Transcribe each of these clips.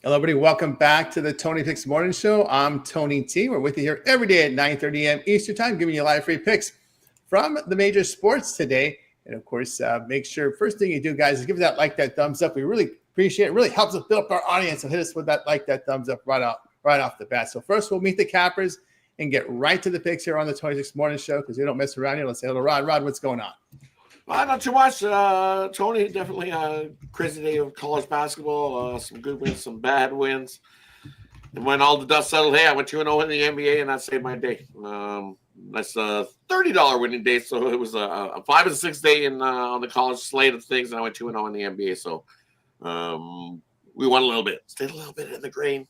Hello, everybody. Welcome back to the Tony Picks Morning Show. I'm Tony T. We're with you here every day at 9:30 a.m. Eastern Time, giving you live free picks from the major sports today. And, of course, make sure first thing you do, guys, is give that like, that thumbs up. We really appreciate it. It really helps us build up our audience. So hit us with that like, that thumbs up right off the bat. So first, we'll meet the cappers and get right to the picks here on the 26 Morning Show because we don't mess around here. Let's say hello, Rod. Rod, what's going on? Not too much. Tony, definitely a crazy day of college basketball. Some good wins, some bad wins. And when all the dust settled, hey, I went 2-0 in the NBA, and that saved my day. That's a $30 winning day, so it was a 5 and 6 day on the college slate of things, and I went 2-0 in the NBA. So we won a little bit, stayed a little bit in the green.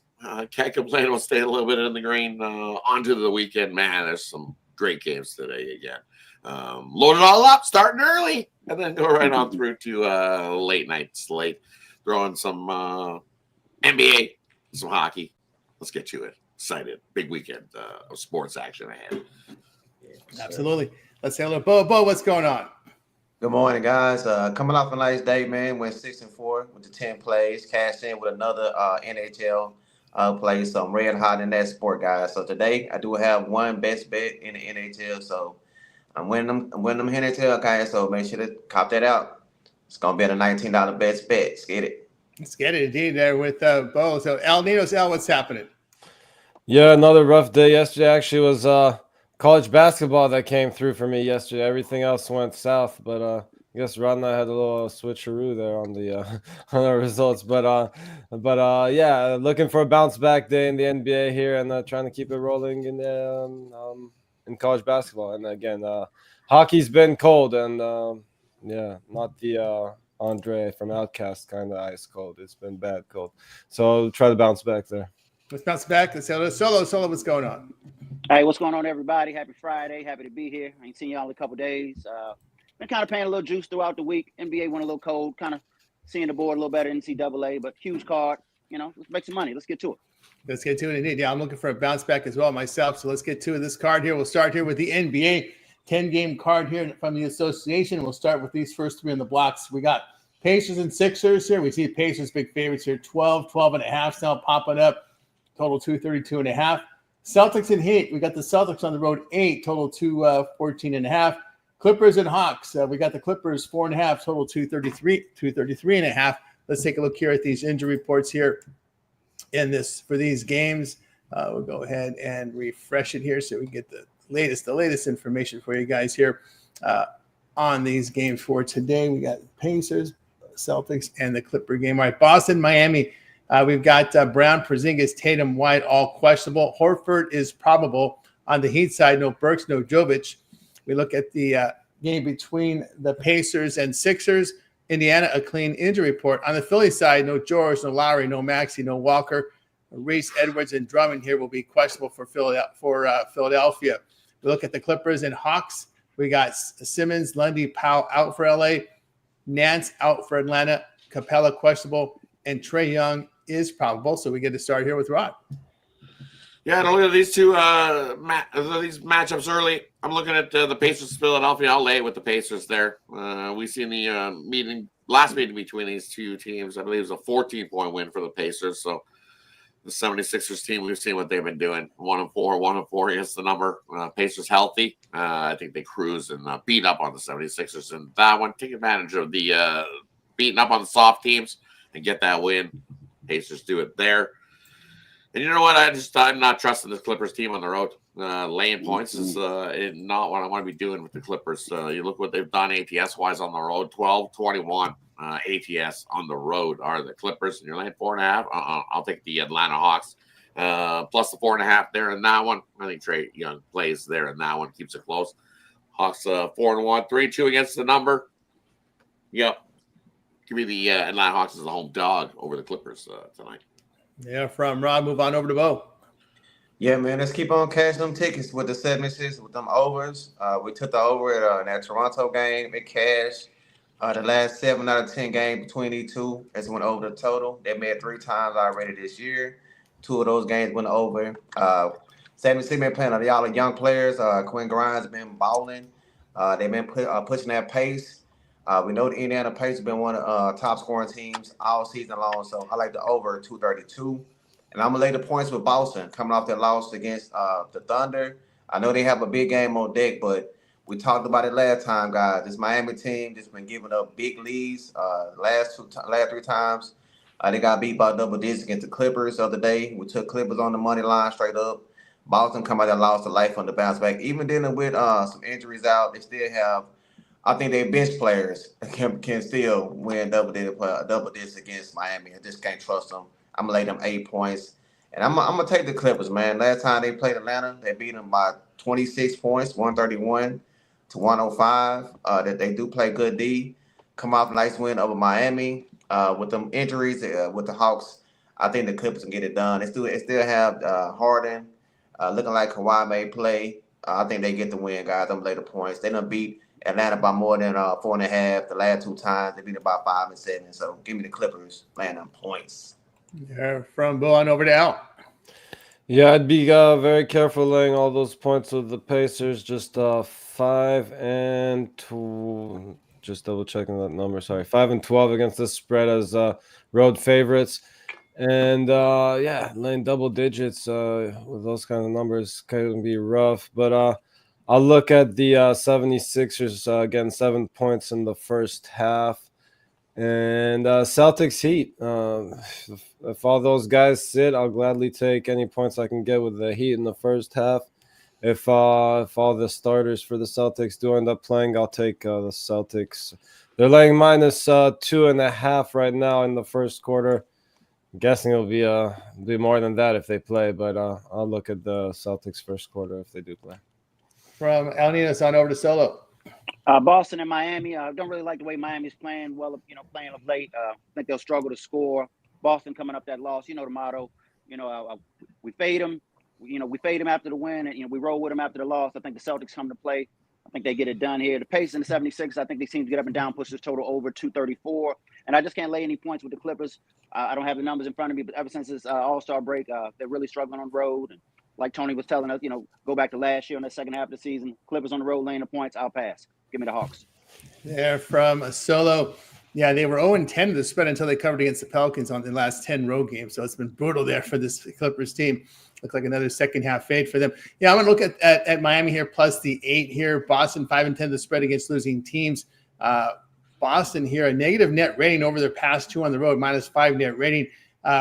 Can't complain about staying a little bit in the green. Onto the weekend, man. There's some great games today again. Load it all up, starting early, and then go right on through to late night slate. Throw in some NBA, some hockey. Let's get to it. Excited. Big weekend of sports action ahead. Absolutely. Let's say hello, Bo. Bo, what's going on? Good morning, guys. Coming off a nice day, man. Went 6-4 with the 10 plays. Cashed in with another NHL play. So I'm red hot in that sport, guys. So today I do have one best bet in the NHL. So I'm winning them NHL, guys. So make sure to cop that out. It's gonna be at a $19 best bet. Let's get it. Let's get it indeed there with Bo. So El Nino's El, what's happening? Yeah, another rough day yesterday. Actually, was college basketball that came through for me yesterday. Everything else went south, but I guess Rod and I had a little switcheroo there on the on our results. But yeah, looking for a bounce back day in the NBA here, and trying to keep it rolling in college basketball. And again, hockey's been cold, and yeah, not the Andre from Outcast kind of ice cold. It's been bad cold. So I'll try to bounce back there. Let's bounce back. Let's say hello. Solo, what's going on? Hey, what's going on, everybody? Happy Friday. Happy to be here. I ain't seen y'all in a couple days. Been kind of paying a little juice throughout the week. NBA went a little cold, kind of seeing the board a little better, NCAA, but huge card. Let's make some money. Let's get to it. Let's get to it indeed. Yeah, I'm looking for a bounce back as well myself. So let's get to this card here. We'll start here with the NBA 10-game card here from the association. We'll start with these first three in the blocks. We got Pacers and Sixers here. We see Pacers big favorites here, 12.5 now popping up. Total 232.5. Celtics and Heat. We got the Celtics on the road 8. Total 214.5. Clippers and Hawks. We got the Clippers 4.5. Total 233.5. Let's take a look here at these injury reports here for these games. We'll go ahead and refresh it here so we can get the latest information for you guys here on these games for today. We got Pacers, Celtics, and the Clipper game. All right, Boston, Miami. We've got Brown, Porzingis, Tatum, White, all questionable. Horford is probable. On the Heat side, no Burks, no Jovic. We look at the game between the Pacers and Sixers. Indiana, a clean injury report. On the Philly side, no George, no Lowry, no Maxey, no Walker. Reese, Edwards, and Drummond here will be questionable for Philadelphia. We look at the Clippers and Hawks. We got Simmons, Lundy, Powell out for LA. Nance out for Atlanta. Capella questionable. And Trae Young is probable. So we get to start here with Rod. Yeah, and look at these two these matchups early. I'm looking at the Pacers, Philadelphia. I'll lay it with the Pacers there. We seen the last meeting between these two teams. I believe it was a 14-point win for the Pacers. So the 76ers team, we've seen what they've been doing. 1-4 against the number. Pacers healthy. I think they cruise and beat up on the 76ers. And that one, take advantage of the beating up on the soft teams and get that win. Pacers do it there. And you know what? I'm not trusting the Clippers team on the road. Laying points is not what I want to be doing with the Clippers. You look what they've done ATS-wise on the road. 12-21 ATS on the road are the Clippers. And you're laying 4.5. I'll take the Atlanta Hawks. Plus the 4.5 there in that one. I think Trae Young plays there in that one. Keeps it close. Hawks 4-1. 3-2 against the number. Yep. Give me the Atlanta Hawks as the home dog over the Clippers tonight. Yeah, from Rob, move on over to Bo. Yeah, man, let's keep on cashing them tickets with the 76, with them overs. We took the over at that Toronto game. It cashed. The last 7 out of 10 games between these two, as went over the total. They made 3 times already this year. 2 of those games went over. 76 been playing y'all are young players. Quinn Grimes been balling. They've been pushing that pace. We know the Indiana Pacers have been one of top scoring teams all season long, so I like the over 232. And I'm going to lay the points with Boston coming off their loss against the Thunder. I know they have a big game on deck, but we talked about it last time, guys. This Miami team just been giving up big leads last 3 times. They got beat by double digits against the Clippers the other day. We took Clippers on the money line straight up. Boston come out and lost the life on the bounce back. Even dealing with some injuries out, they still have. I think their bench players can still win double digits against Miami. I just can't trust them. I'm gonna lay them 8 points, and I'm gonna take the Clippers, man. Last time they played Atlanta, they beat them by 26 points, 131 to 105. That they do play good D. Come off a nice win over Miami. With them injuries with the Hawks, I think the Clippers can get it done. They still have Harden looking like Kawhi may play. I think they get the win, guys. I'm gonna lay the points. They done beat Atlanta by more than 4.5 the last 2 times. They beat it by 5 and 7. So give me the Clippers laying them points. Yeah, from Bill on over to Al. Yeah, I'd be very careful laying all those points with the Pacers. Just 5 and 2. Just double checking that number. Sorry, 5 and 12 against the spread as road favorites. And laying double digits with those kind of numbers can be rough. But I'll look at the 76ers getting 7 points in the first half. And Celtics Heat. If all those guys sit, I'll gladly take any points I can get with the Heat in the first half. If all the starters for the Celtics do end up playing, I'll take the Celtics. They're laying minus 2.5 right now in the first quarter. I'm guessing it'll be more than that if they play, but I'll look at the Celtics first quarter if they do play. From Al Ninos on over to Solo. Boston and Miami. I don't really like the way Miami's playing. Well, playing of late. I think they'll struggle to score. Boston coming up that loss. You know the motto. We fade them. We fade them after the win, and we roll with them after the loss. I think the Celtics come to play. I think they get it done here. The pace in the 76, I think they seem to get up and down, push this total over 234. And I just can't lay any points with the Clippers. I don't have the numbers in front of me, but ever since this All-Star break, they're really struggling on the road. And like Tony was telling us, go back to last year on the second half of the season, Clippers on the road laying the points. I'll pass. Give me the Hawks. They're from Solo. Yeah, they were 0-10 to the spread until they covered against the Pelicans on the last 10 road games. So it's been brutal there for this Clippers team. Looks like another second half fade for them. Yeah, I'm going to look at Miami here plus the 8 here. Boston 5-10 to the spread against losing teams. Boston here, a negative net rating over their past 2 on the road, -5 net rating.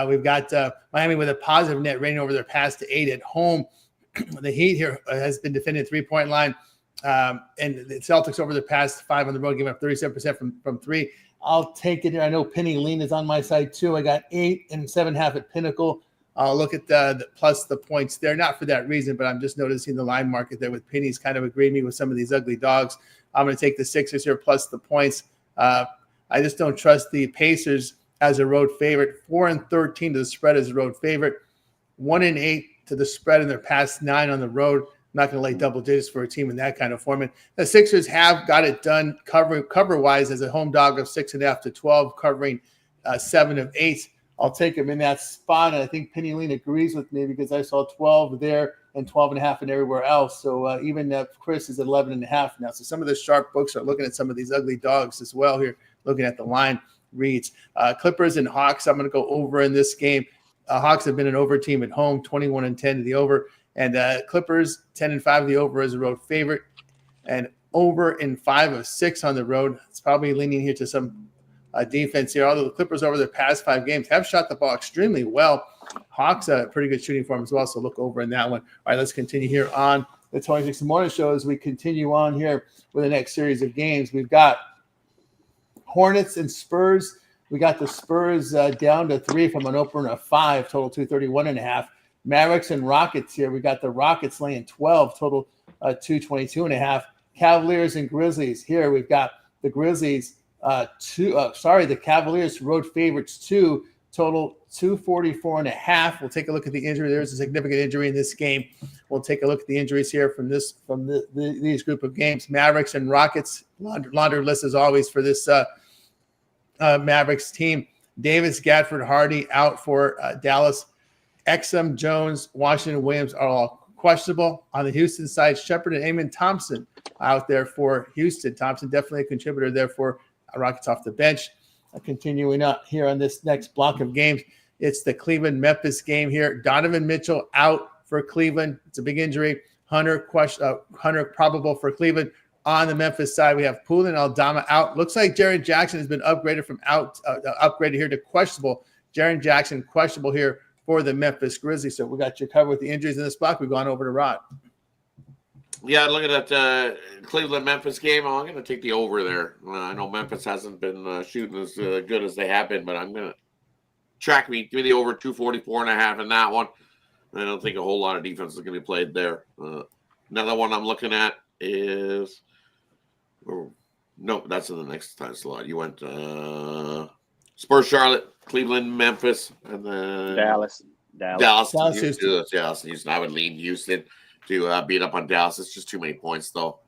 We've got Miami with a positive net rating over their past 8 at home. The Heat here has been defending the 3-point line. And the Celtics over the past 5 on the road, giving up 37% from 3. I'll take it here. I know Penny Lean is on my side too. I got 8 and 7.5 at Pinnacle. I'll look at the plus the points there, not for that reason, but I'm just noticing the line market there with Penny's kind of agreeing me with some of these ugly dogs. I'm going to take the Sixers here plus the points. I just don't trust the Pacers as a road favorite. 4-13 to the spread as a road favorite. 1-8 to the spread in their past 9 on the road. I'm not going to lay double digits for a team in that kind of format. The Sixers have got it done cover-wise as a home dog of 6.5 to 12, covering 7 of 8. I'll take them in that spot, and I think Penny Lean agrees with me because I saw 12 there and 12.5 and everywhere else. So even Chris is at 11.5 now. So some of the sharp books are looking at some of these ugly dogs as well here, looking at the line reads. Clippers and Hawks, I'm going to go over in this game. Hawks have been an over team at home, 21-10 to the over. And Clippers, 10-5 to the over as a road favorite. And over in 5 of 6 on the road. It's probably leaning here to some defense here. Although the Clippers over their past 5 games have shot the ball extremely well. Hawks, pretty good shooting form as well, so look over in that one. All right, let's continue here on the 26th Morning Show as we continue on here with the next series of games. We've got Hornets and Spurs. We got the Spurs down to 3 from an opener of 5, total 231.5. Mavericks and Rockets here. We got the Rockets laying 12, total 222.5. Cavaliers and Grizzlies here. We've got the Grizzlies the Cavaliers road favorites 2, total 244.5. We'll take a look at the injury. There's a significant injury in this game. We'll take a look at the injuries here from these group of games. Mavericks and Rockets. Launder list as always for this Mavericks team. Davis, Gatford, Hardy out for Dallas. Exum, Jones, Washington, Williams are all questionable. On the Houston side, Shepard and Amon Thompson out there for Houston. Thompson definitely a contributor there for Rockets off the bench. Continuing up here on this next block of games, it's the Cleveland-Memphis game here. Donovan Mitchell out for Cleveland. It's a big injury. Hunter probable for Cleveland. On the Memphis side, we have Poole and Aldama out. Looks like Jaren Jackson has been upgraded from upgraded here to questionable. Jaren Jackson questionable here for the Memphis Grizzlies. So we got you covered with the injuries in this block. We've gone over to Rod. Yeah, looking at that Cleveland-Memphis game, I'm going to take the over there. I know Memphis hasn't been shooting as good as they have been, but I'm going to give me the over 244.5 in that one. I don't think a whole lot of defense is going to be played there. Another one I'm looking at is no, that's in the next time slot. You went Spurs, Charlotte, Cleveland, Memphis, and then Dallas, Houston. I would lean Houston to beat up on Dallas. It's just too many points, though.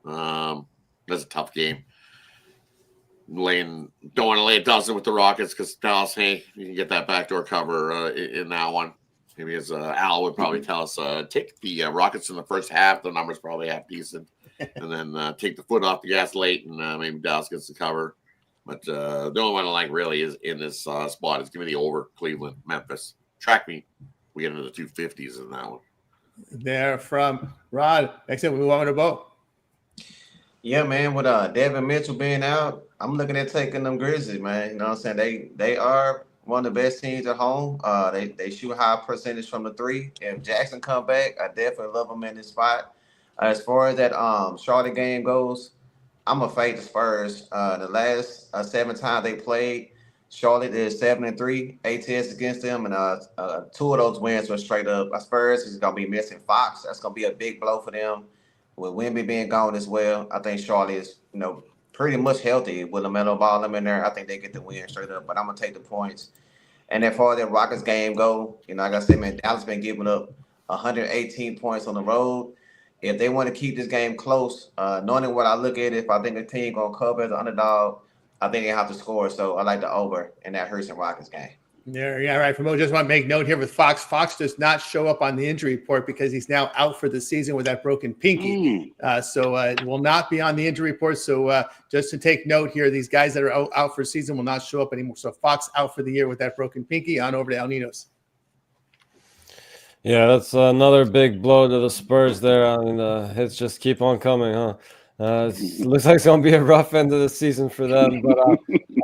That's a tough game. Don't want to lay a dozen with the Rockets because Dallas, hey, you can get that backdoor cover in that one. Maybe as Al would probably tell us, take the Rockets in the first half. The numbers probably half decent. And then take the foot off the gas late, and maybe Dallas gets the cover. But the only one I like really is in this spot is give me the over Cleveland, Memphis. Track me. We get into the 250s in that one. There from Rod. Next up, we move on to Bo. Yeah, man, with Devin Mitchell being out, I'm looking at taking them Grizzlies, man. You know what I'm saying? They are one of the best teams at home. They shoot high percentage from the three. If Jackson come back, I definitely love them in this spot. As far as that Charlotte game goes, I'm a fade the Spurs. The last 7 times they played, Charlotte is 7-3 ATS against them, and 2 of those wins were straight up. Spurs is gonna be missing Fox. That's gonna be a big blow for them. With Wemby being gone as well, I think Charlotte is pretty much healthy with LaMelo Ball in there. I think they get the win straight up, but I'm gonna take the points. And as far as that Rockets game go, like I said, man, Dallas been giving up 118 points on the road. If they want to keep this game close, knowing what I look at, if I think the team gonna cover as an underdog, I think they have to score. So I like the over in that Houston Rockets game. Yeah, right. From just want to make note here with Fox. Fox does not show up on the injury report because he's now out for the season with that broken pinky. So it will not be on the injury report. So just to take note here, these guys that are out for season will not show up anymore. So Fox out for the year with that broken pinky. On over to El Ninos. Yeah, that's another big blow to the Spurs there. I mean, the hits just keep on coming, huh? Looks like it's going to be a rough end of the season for them. But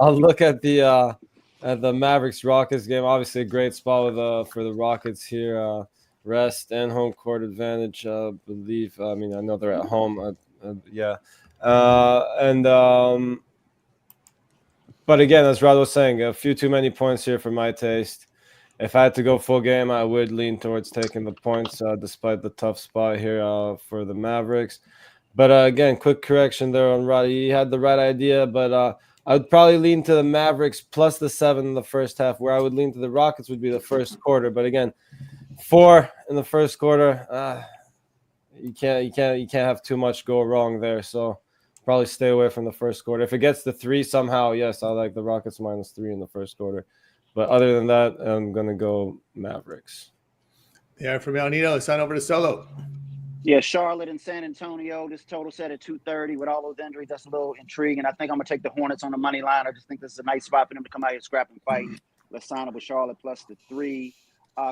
I'll look at the Mavericks-Rockets game. Obviously, a great spot for the Rockets here. Rest and home court advantage, I believe. I mean, I know they're at home. But again, as Rod was saying, a few too many points here for my taste. If I had to go full game, I would lean towards taking the points, despite the tough spot here for the Mavericks. But again, quick correction there on Rod. He had the right idea, but I would probably lean to the Mavericks plus the 7 in the first half. Where I would lean to the Rockets would be the first quarter. But again, 4 in the first quarter, you can't have too much go wrong there. So probably stay away from the first quarter. If it gets to 3 somehow, yes, I like the Rockets minus 3 in the first quarter. But other than that, I'm going to go Mavericks. Yeah, from El Nino, it's on over to Solo. Yeah, Charlotte and San Antonio. This total set at 230 with all those injuries. That's a little intriguing. I think I'm going to take the Hornets on the money line. I just think this is a nice spot for them to come out here, scrap and fight. Let's sign up with Charlotte plus the 3.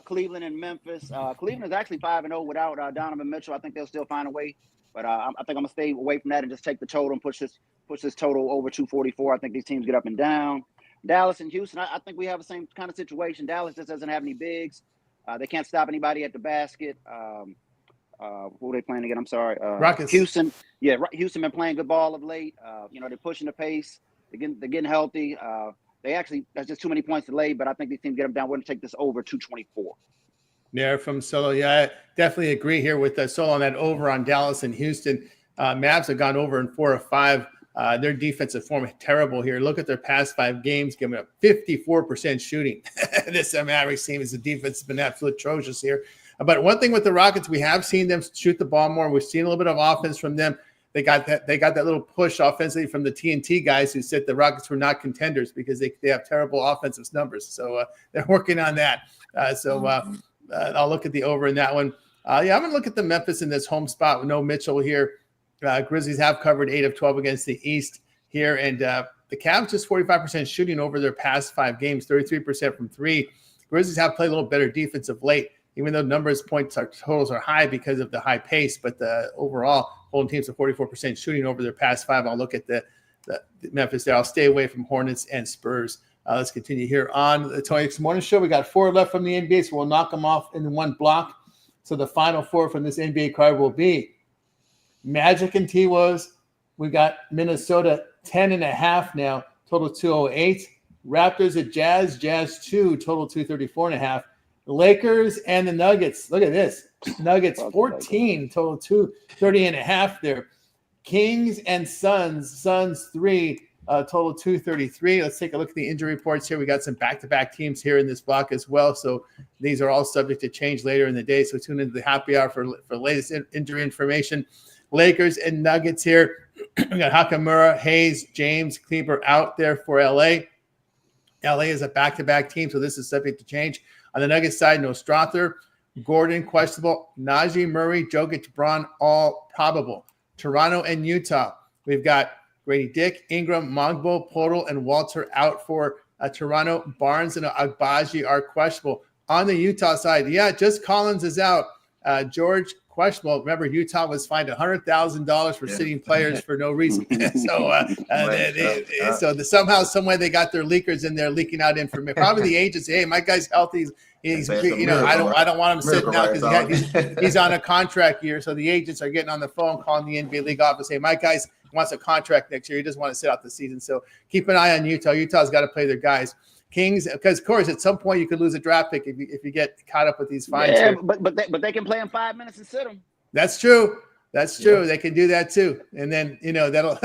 Cleveland and Memphis. Cleveland is actually 5-0 without Donovan Mitchell. I think they'll still find a way. But I think I'm going to stay away from that and just take the total and push this total over 244. I think these teams get up and down. Dallas and Houston, I think we have the same kind of situation. Dallas just doesn't have any bigs. They can't stop anybody at the basket. Who are they playing again? I'm sorry. Rockets. Houston. Yeah, Houston been playing good ball of late. They're pushing the pace. They're getting healthy. That's just too many points to lay, but I think these teams get them down. We're going to take this over 224. Yeah, from Solo. Yeah, I definitely agree here with Solo on that over on Dallas and Houston. Mavs have gone over in 4 of 5. Their defensive form is terrible here. Look at their past 5 games, giving up 54% shooting. This Mavericks team is the defense has been absolutely atrocious here. But one thing with the Rockets, we have seen them shoot the ball more. We've seen a little bit of offense from them. They got that little push offensively from the TNT guys who said the Rockets were not contenders because they have terrible offensive numbers. So they're working on that. I'll look at the over in that one. I'm going to look at the Memphis in this home spot with no Mitchell here. Grizzlies have covered 8 of 12 against the East here, and the Cavs just 45% shooting over their past 5 games, 33% from 3. Grizzlies have played a little better defense of late, even though numbers, points, totals are high because of the high pace. But the overall holding teams to 44% shooting over their past 5. I'll look at the Memphis there. I'll stay away from Hornets and Spurs. Let's continue here on the Tony X Morning Show. We got 4 left from the NBA, so we'll knock them off in one block. So the final 4 from this NBA card will be Magic and T-Wolves. We got Minnesota 10.5 now, total 208. Raptors at Jazz, Jazz 2, total 234.5. The Lakers and the Nuggets. Look at this. Nuggets 14, total 230.5 there. Kings and Suns 3, total 233. Let's take a look at the injury reports here. We got some back-to-back teams here in this block as well. So these are all subject to change later in the day. So tune into the happy hour for latest injury information. Lakers and Nuggets here. We got Hakamura, Hayes, James, Kleber out there for LA. LA is a back-to-back team, so this is subject to change. On the Nuggets side, no Strother, Gordon questionable, Najee, Murray, Jokic, Braun, all probable. Toronto and Utah, we've got Grady Dick, Ingram, Mongbo, Portal, and Walter out for Toronto. Barnes and Agbaji are questionable. On the Utah side, just Collins is out. George questionable. Remember, Utah was fined $100,000 for sitting players for no reason. So somehow, some way, they got their leakers in there leaking out information. Probably the agents say, "Hey, my guy's healthy. He's I don't want him sitting out because he's on a contract year." So the agents are getting on the phone, calling the NBA league office, "Hey, my guy's wants a contract next year. He doesn't want to sit out the season." So keep an eye on Utah. Utah's got to play their guys. Kings, because of course, at some point you could lose a draft pick if you get caught up with these fines. Yeah, but they can play in 5 minutes and sit them. That's true. That's true. Yeah. They can do that too. And then that'll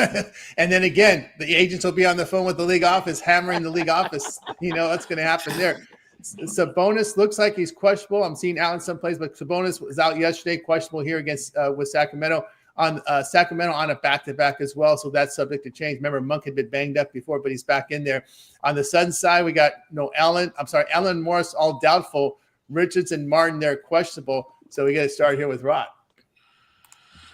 and then again, the agents will be on the phone with the league office, hammering the league office. What's going to happen there. Sabonis looks like he's questionable. I'm seeing out in some places, but Sabonis was out yesterday, questionable here against with Sacramento. On Sacramento on a back-to-back as well, so that's subject to change. Remember, Monk had been banged up before, but he's back in there. On the Suns side, we got Allen Morris all doubtful. Richards and Martin, they're questionable. So we got to start here with Rod.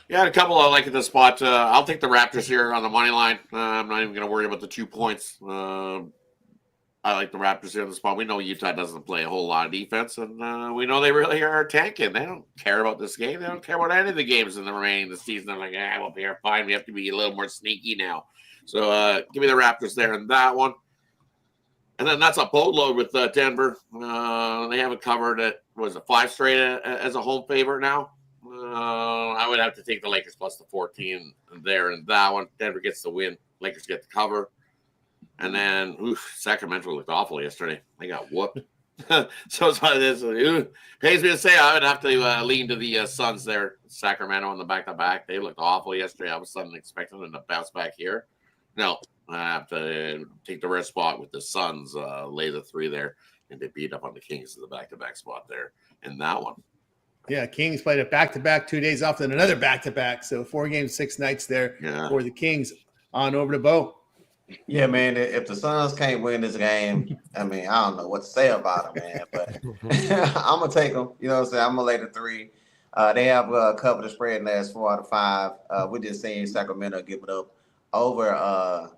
Yeah, a couple I like at the spot. I'll take the Raptors here on the money line. I'm not even going to worry about the 2 points. I like the Raptors here on the spot. We know Utah doesn't play a whole lot of defense, and we know they really are tanking. They don't care about this game. They don't care about any of the games in the remaining of the season. They're like, well, we're fine. We have to be a little more sneaky now. So give me the Raptors there in that one. And then that's a boatload with Denver. They haven't covered it. Was it 5 straight as a home favorite now? I would have to take the Lakers plus the 14 there in that one. Denver gets the win. Lakers get the cover. And then, Sacramento looked awful yesterday. They got whooped. So it's like this. Pays me to say I would have to lean to the Suns there. Sacramento on the back-to-back. They looked awful yesterday. I was suddenly expecting them to bounce back here. No, I have to take the red spot with the Suns, lay the 3 there, and they beat up on the Kings in the back-to-back spot there in that one. Yeah, Kings played a back-to-back, 2 days off, then another back-to-back. So 4 games, 6 nights there for the Kings. On over to Bo. Yeah, man, if the Suns can't win this game, I mean, I don't know what to say about them, man. But I'm going to take them. You know what I'm saying? I'm going to lay the 3. They have covered the spread in the last 4 out of 5. We just seen Sacramento give it up over I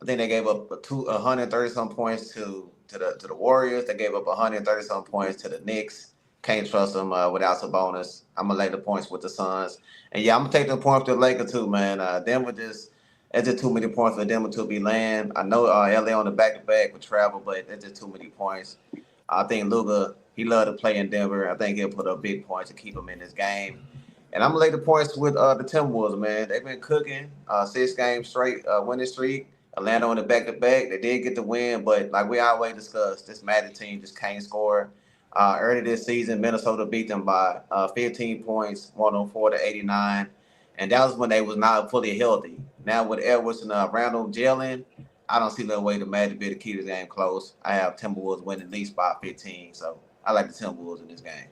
think they gave up 130-some points to the Warriors. They gave up 130-some points to the Knicks. Can't trust them without Sabonis. I'm going to lay the points with the Suns. And, I'm going to take the points with the Lakers too, man. Denver it's just too many points for Denver to be laying. I know LA on the back-to-back with travel, but it's just too many points. I think Luka, he loved to play in Denver. I think he'll put up big points to keep him in this game. And I'm going to lay the points with the Timberwolves, man. They've been cooking 6 games straight winning streak. Atlanta on the back-to-back. They did get the win, but like we always discuss, this Magic team just can't score. Early this season, Minnesota beat them by 15 points, 104-89. And that was when they was not fully healthy. Now with Edwards and Randall gelling, I don't see no way the Magic be able to keep this game close. I have Timberwolves winning at least by 15. So I like the Timberwolves in this game.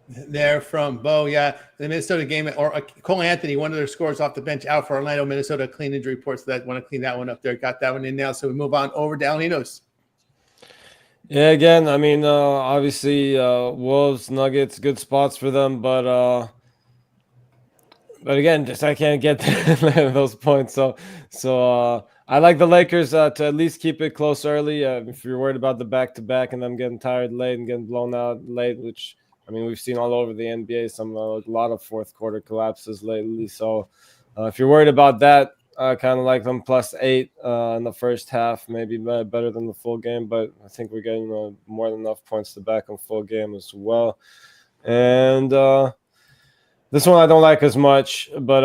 There from Bo, the Minnesota game, or Cole Anthony, one of their scorers off the bench out for Orlando, Minnesota, clean injury report, so that want to clean that one up there. Got that one in now, so we move on over to Alninos. Yeah, again, I mean, obviously, Wolves, Nuggets, good spots for them, but again, just I can't get those points. So I like the Lakers to at least keep it close early. If you're worried about the back-to-back and them getting tired late and getting blown out late, which, I mean, we've seen all over the NBA, a lot of fourth quarter collapses lately. So if you're worried about that, I kind of like them +8 in the first half, maybe better than the full game. But I think we're getting more than enough points to back on full game as well. And this one I don't like as much, but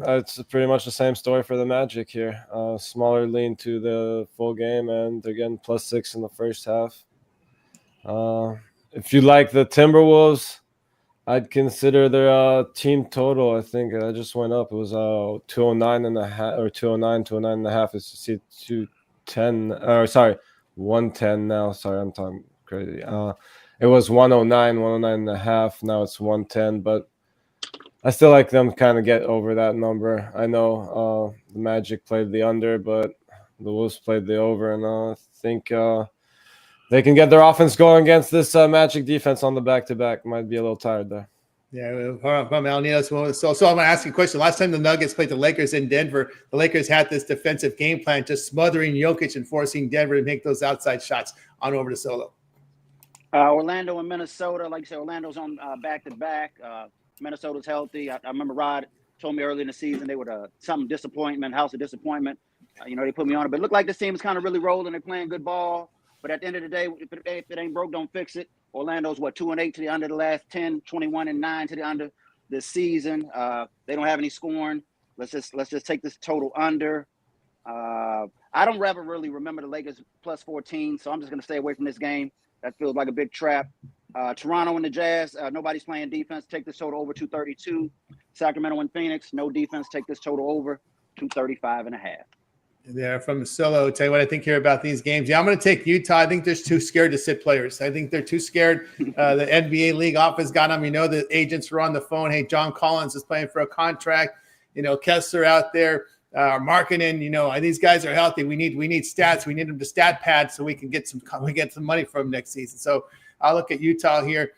it's pretty much the same story for the Magic here. Smaller lean to the full game, and they're getting +6 in the first half. If you like the Timberwolves, I'd consider their team total. I think I just went up. It was 209.5 or 209.5. It's 210. Or sorry, 110 now. Sorry, I'm talking crazy. It was 109.5. Now it's 110, but I still like them kind of get over that number. I know the Magic played the under, but the Wolves played the over, and I think they can get their offense going against this Magic defense on the back-to-back. Might be a little tired there. Yeah, from Al Nino. So I'm going to ask you a question. Last time the Nuggets played the Lakers in Denver, the Lakers had this defensive game plan, just smothering Jokic and forcing Denver to make those outside shots. On over to Solo. Orlando and Minnesota. Like you said, Orlando's on back-to-back. Minnesota's healthy. I remember Rod told me early in the season they were some disappointment, house of disappointment. They put me on it. But it looked like this team is kind of really rolling. They're playing good ball. But at the end of the day, if it ain't broke, don't fix it. Orlando's 2-8 to the under the last 10, 21-9 to the under this season. They don't have any scoring. Let's just take this total under. I don't ever really remember the Lakers +14, so I'm just going to stay away from this game. That feels like a big trap. Toronto and the Jazz, nobody's playing defense. Take this total over 232. Sacramento and Phoenix, no defense. Take this total over 235.5. There from Solo. Tell you what I think here about these games. Yeah, I'm going to take Utah. I think they're too scared to sit players. I think they're too scared. The NBA league office got them. The agents were on the phone. Hey, John Collins is playing for a contract. Kessler out there, marketing. These guys are healthy. We need stats. We need them to stat pad so we can get some money from next season. So I'll look at Utah here.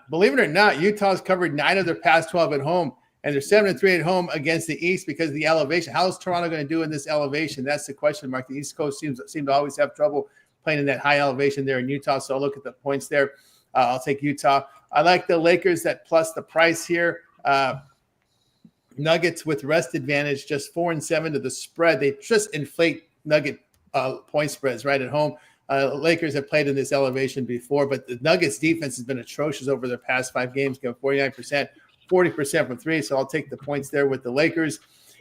Believe it or not, Utah's covered 9 of their past 12 at home. And they're 7-3 at home against the East because of the elevation. How is Toronto going to do in this elevation? That's the question mark. The East Coast seem to always have trouble playing in that high elevation there in Utah. So I'll look at the points there. I'll take Utah. I like the Lakers at plus the price here. Nuggets with rest advantage, just 4-7 to the spread. They just inflate Nugget point spreads right at home. Lakers have played in this elevation before, but the Nuggets defense has been atrocious over their past 5 games, going 49%. 40% from 3, so I'll take the points there with the Lakers.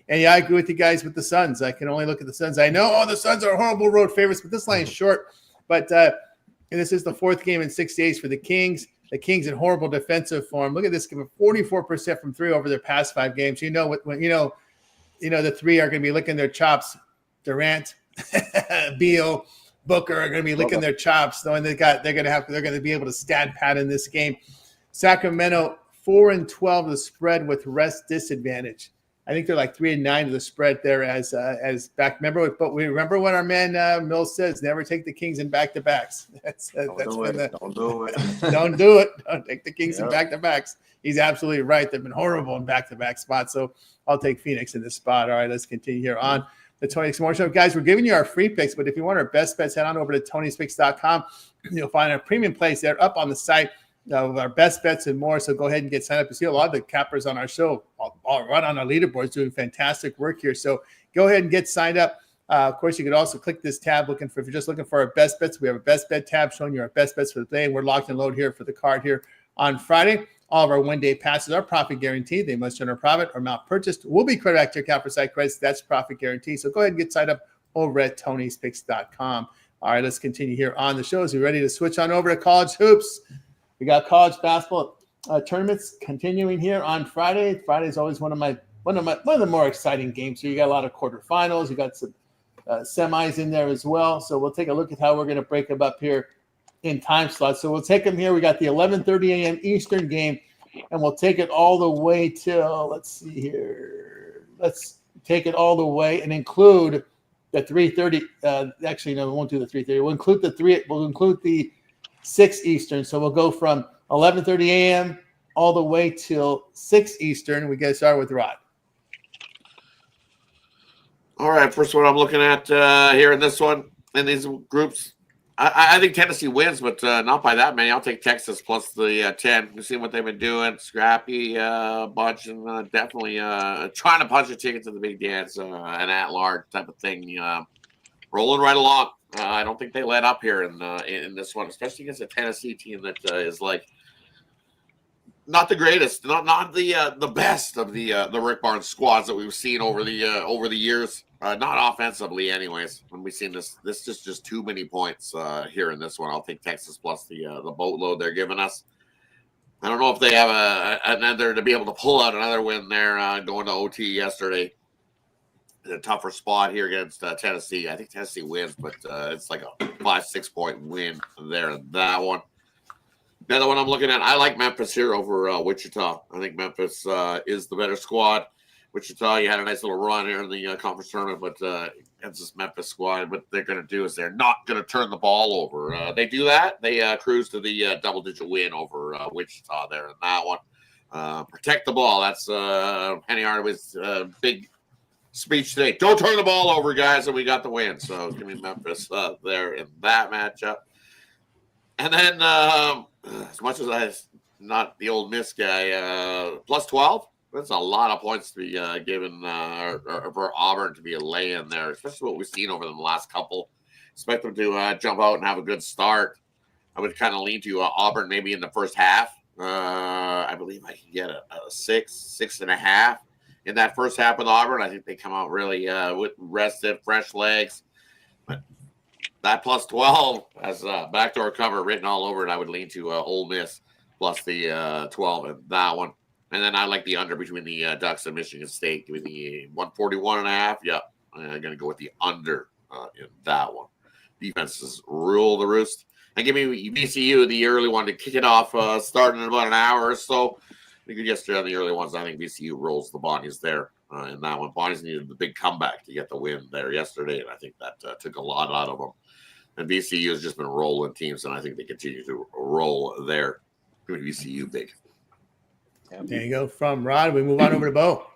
And yeah, I agree with you guys with the Suns. I can only look at the Suns. I know, the Suns are horrible road favorites, but this line is short. But this is the 4th game in 6 days for the Kings. The Kings in horrible defensive form. Look at this, giving 44% from 3 over their past 5 games. The 3 are going to be licking their chops. Durant, Beal, Booker are going to be licking their chops, knowing they're going to be able to stat pad in this game. Sacramento 4-12 the spread with rest disadvantage. I think they're like 3-9 to the spread there as back. But we remember what our man Mills says: never take the Kings in back-to-backs. Don't do it. Don't do it. Don't take the Kings in back-to-backs. He's absolutely right. They've been horrible in back-to-back spots. So I'll take Phoenix in this spot. All right, let's continue here on the Tony's Morning Show. Guys, we're giving you our free picks, but if you want our best bets, head on over to Tony'sPicks.com. You'll find our premium plays there up on the site. Our best bets and more. So go ahead and get signed up. You see a lot of the cappers on our show all right on our leaderboards doing fantastic work here. So go ahead and get signed up. Of course, you could also click this tab if you're just looking for our best bets. We have a best bet tab showing you our best bets for the day. And we're locked and loaded here for the card here on Friday. All of our one-day passes are profit guaranteed. They must generate profit or amount purchased will be credited back to your account for site credits. That's profit guaranteed. So go ahead and get signed up over at Tony'sPicks.com. All right, let's continue here on the show. As we're ready to switch on over to college hoops. We got college basketball tournaments continuing here on Friday. Friday is always one of the more exciting games. So you got a lot of quarterfinals. You got some semis in there as well. So we'll take a look at how we're going to break them up here in time slots. So we'll take them here. We got the 11:30 a.m. Eastern game, and we'll take it all the way till, let's see here. Let's take it all the way and include the 3:30. Actually, no, we won't do the 3:30. We'll include the 3. We'll include the 6 Eastern. So we'll go from 11:30 a.m. all the way till 6 Eastern. We get started with Rod. All right, first one I'm looking at here in this one, in these groups. I think Tennessee wins, but not by that many. I'll take Texas plus the 10. We've seen what they've been doing. Scrappy bunch, and definitely trying to punch a ticket to the big dance, an at-large type of thing. Rolling right along. I don't think they let up here in this one, especially against a Tennessee team that is like not the greatest, not the best of the Rick Barnes squads that we've seen over the years. Not offensively, anyways. When we've seen this is just too many points here in this one. I'll take Texas plus the boatload they're giving us. I don't know if they have another to be able to pull out another win there going to OT yesterday. A tougher spot here against Tennessee. I think Tennessee wins, but it's like a 5-6 point win there in that one. The other one I'm looking at, I like Memphis here over Wichita. I think Memphis is the better squad. Wichita, you had a nice little run here in the conference tournament, but it's this Memphis squad. What they're going to do is they're not going to turn the ball over. They do that. They cruise to the double-digit win over Wichita there in that one. Protect the ball. That's Penny Hardaway's big speech today. Don't turn the ball over, guys, and we got the win. So give me Memphis there in that matchup. And then as much as I'm not the old Miss guy, plus 12. That's a lot of points to be given for Auburn to be a lay-in there, especially what we've seen over the last couple. Expect them to jump out and have a good start. I would kind of lean to Auburn maybe in the first half. I believe I can get a 6.5 in that first half with Auburn. I think they come out really with rested, fresh legs. But that plus 12 has backdoor cover written all over it. I would lean to Ole Miss plus the 12 in that one. And then I like the under between the Ducks and Michigan State. Give me the 141.5. Yep, I'm going to go with the under in that one. Defenses rule the roost. And give me VCU, the early one, to kick it off starting in about an hour or so. We could yesterday on the early ones. I think VCU rolls the Bonnies there in that one. Bonnies needed the big comeback to get the win there yesterday, and I think that took a lot out of them. And VCU has just been rolling teams, and I think they continue to roll there. Give me VCU big. There you go from Rod. We move on over to Bo.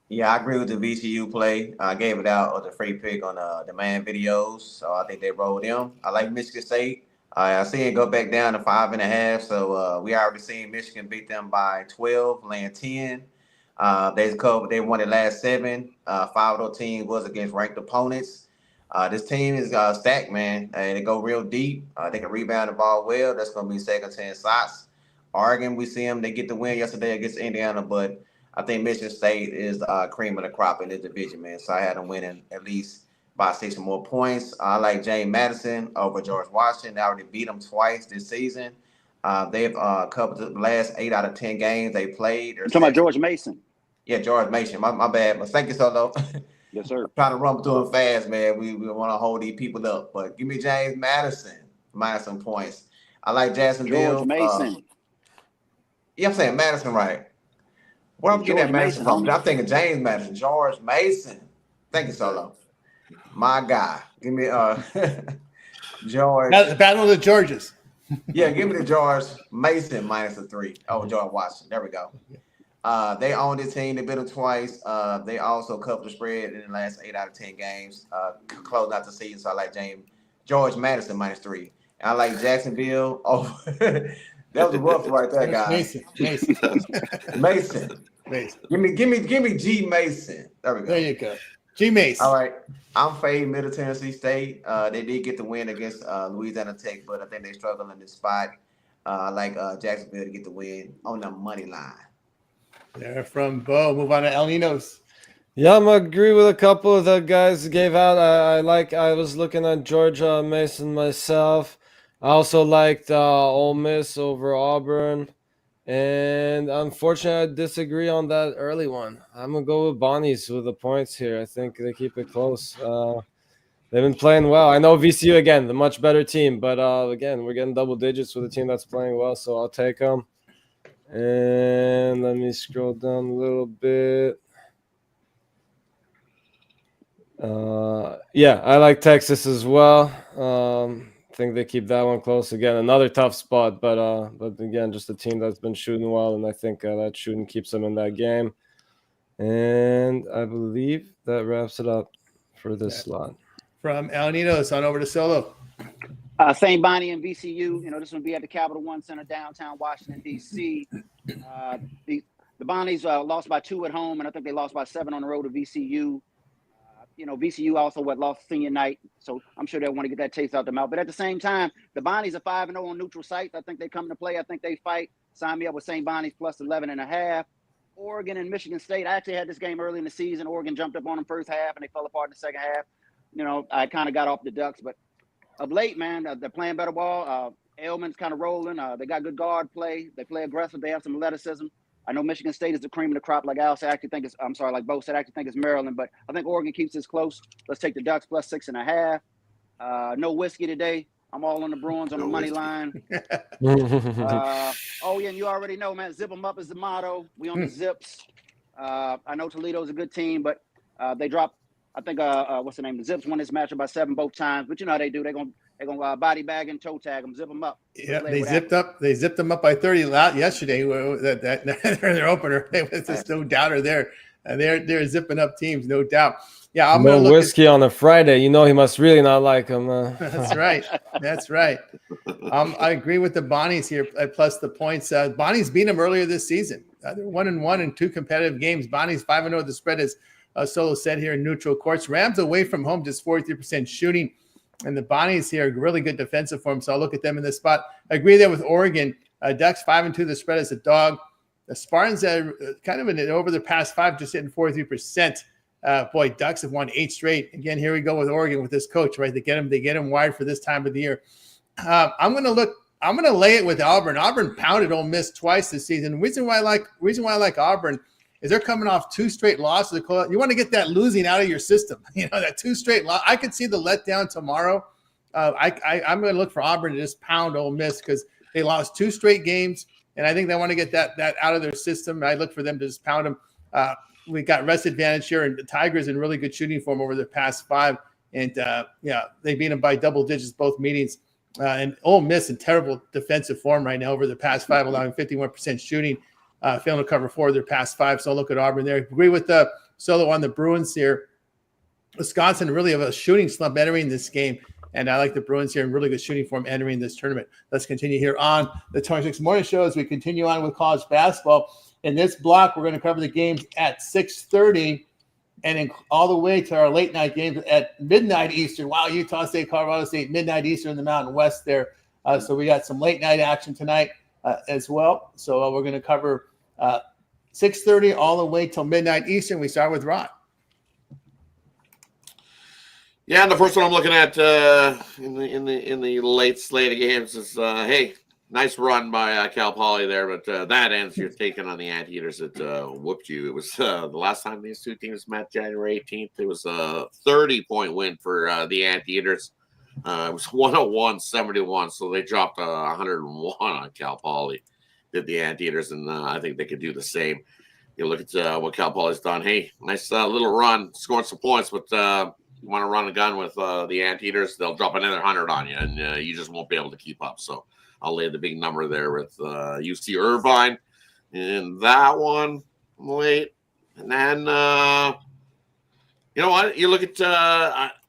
Yeah, I agree with the VCU play. I gave it out as a free pick on demand videos, so I think they rolled them. I like Michigan State. I see it go back down to 5.5, so we already seen Michigan beat them by 12, laying 10. They won the last 7. 5 of those teams was against ranked opponents. This team is stacked, man. They go real deep. They can rebound the ball well. That's going to be second 10 shots. Oregon, we see them. They get the win yesterday against Indiana, but I think Michigan State is cream of the crop in this division, man. So I had them winning at least by 6 or more points. I like James Madison over George Washington. They already beat them twice this season. They've covered the last 8 out of 10 games they played. You're talking about George Mason. Yeah, George Mason. My bad. But thank you, Solo. Yes, sir. I'm trying to run through them fast, man. We want to hold these people up. But give me James Madison minus some points. I like Jacksonville. George Mason. Yeah, I'm saying Madison right. Where I'm getting that Madison from? I'm thinking James Madison. George Mason. Thank you, Solo. My guy. Give me George. Now, the Battle of the Georges. Yeah, give me the George Mason minus a 3. Oh, George Washington. There we go. They own the team. They beat them twice. They also covered the spread in the last 8 out of 10 games. Closed out the season. So I like George Madison minus 3. And I like Jacksonville. Oh, that was a rough right there, guys. Mason. Give me G Mason. There we go. There you go. G Mason. All right. I'm fading Middle Tennessee State. They did get the win against Louisiana Tech, but I think they struggle in this spot. I like Jacksonville to get the win on the money line. There from Bo. Move on to El Ninos. Yeah, I'm agree with a couple of the guys who gave out. I was looking at George Mason myself. I also liked Ole Miss over Auburn. And unfortunately, I disagree on that early one. I'm going to go with Bonnies with the points here. I think they keep it close. They've been playing well. I know VCU, again, the much better team. But, again, we're getting double digits with a team that's playing well, so I'll take them. And let me scroll down a little bit. Yeah, I like Texas as well. I think they keep that one close. Again, another tough spot, but again, just a team that's been shooting well, and I think that shooting keeps them in that game. And I believe that wraps it up. for this slot. From El Nidos on over to Solo. St. Bonnie and VCU. This will be at the Capital One Center, downtown Washington, D.C. The Bonnies lost by 2 at home, and I think they lost by 7 on the road to VCU. VCU also lost senior night, so I'm sure they'll want to get that taste out their mouth. But at the same time, the Bonnies are 5-0 on neutral sites. I think they come to play. I think they fight. Sign me up with St. Bonnies plus 11.5. Oregon and Michigan State. I actually had this game early in the season. Oregon jumped up on them first half, and they fell apart in the second half. I kind of got off the Ducks, but of late, man, they're playing better ball. Ailman's kind of rolling. They got good guard play. They play aggressive. They have some athleticism. I know Michigan State is the cream of the crop, like Al said. Like Bo said, I actually think it's Maryland, but I think Oregon keeps this close. Let's take the Ducks plus 6.5. No whiskey today. I'm all on the Bruins on the money line. And you already know, man, zip them up is the motto. We on the Zips. I know Toledo's a good team, but they dropped, I think, what's the name? The Zips won this matchup by 7 both times, but you know how they do. They're gonna body bag and toe tag them, zip them up. Yeah, they zipped them up by 30 yesterday. Their opener, there's no doubter there. They're zipping up teams, no doubt. Yeah, I'm no whiskey on a Friday. He must really not like him. That's right. That's right. I agree with the Bonnies here, plus the points. Bonnies beat them earlier this season. They're 1-1 in 2 competitive games. Bonnies 5-0. The spread is Solo said here in neutral courts. Rams away from home, just 43% shooting. And the Bonnies here are really good defensive form, so I'll look at them in this spot. I agree there with Oregon. Ducks 5-2. The spread is a dog. The Spartans are kind of over the past 5, just hitting 43%. Ducks have won 8 straight. Again, here we go with Oregon with this coach, right? They get him wide for this time of the year. I'm going to lay it with Auburn. Auburn pounded Ole Miss twice this season. The reason why I like Auburn is they're coming off 2 straight losses. You want to get that losing out of your system. That 2 straight loss. I could see the letdown tomorrow. I'm going to look for Auburn to just pound Ole Miss because they lost 2 straight games, and I think they want to get that out of their system. I look for them to just pound them. We got rest advantage here, and the Tigers in really good shooting form over the past 5. And, they beat them by double digits both meetings. And Ole Miss in terrible defensive form right now over the past 5, allowing 51% shooting, failing to cover 4 of their past 5. So I'll look at Auburn there. Agree with the Solo on the Bruins here. Wisconsin really have a shooting slump entering this game. And I like the Bruins here in really good shooting form entering this tournament. Let's continue here on the 26 Morning Show as we continue on with college basketball. In this block, we're going to cover the games at 6:30 and all the way to our late night games at midnight Eastern. Wow, Utah State, Colorado State, midnight Eastern in the Mountain West there. So we got some late night action tonight as well. So we're going to cover 6:30 all the way till midnight Eastern. We start with Rod. Yeah, and the first one I'm looking at in the late slate of games is nice run by Cal Poly there, but that ends you're taking on the Anteaters that whooped you. It was the last time these two teams met, January 18th. It was a 30-point win for the Anteaters. It was 101-71, so they dropped 101 on Cal Poly. Did the Anteaters, and I think they could do the same. You look at what Cal Poly's done. Hey, nice little run, scoring some points, but you want to run a gun with the Anteaters, they'll drop another 100 on you, and you just won't be able to keep up. So I'll lay the big number there with UC Irvine in that one late. And then, you know what? You look at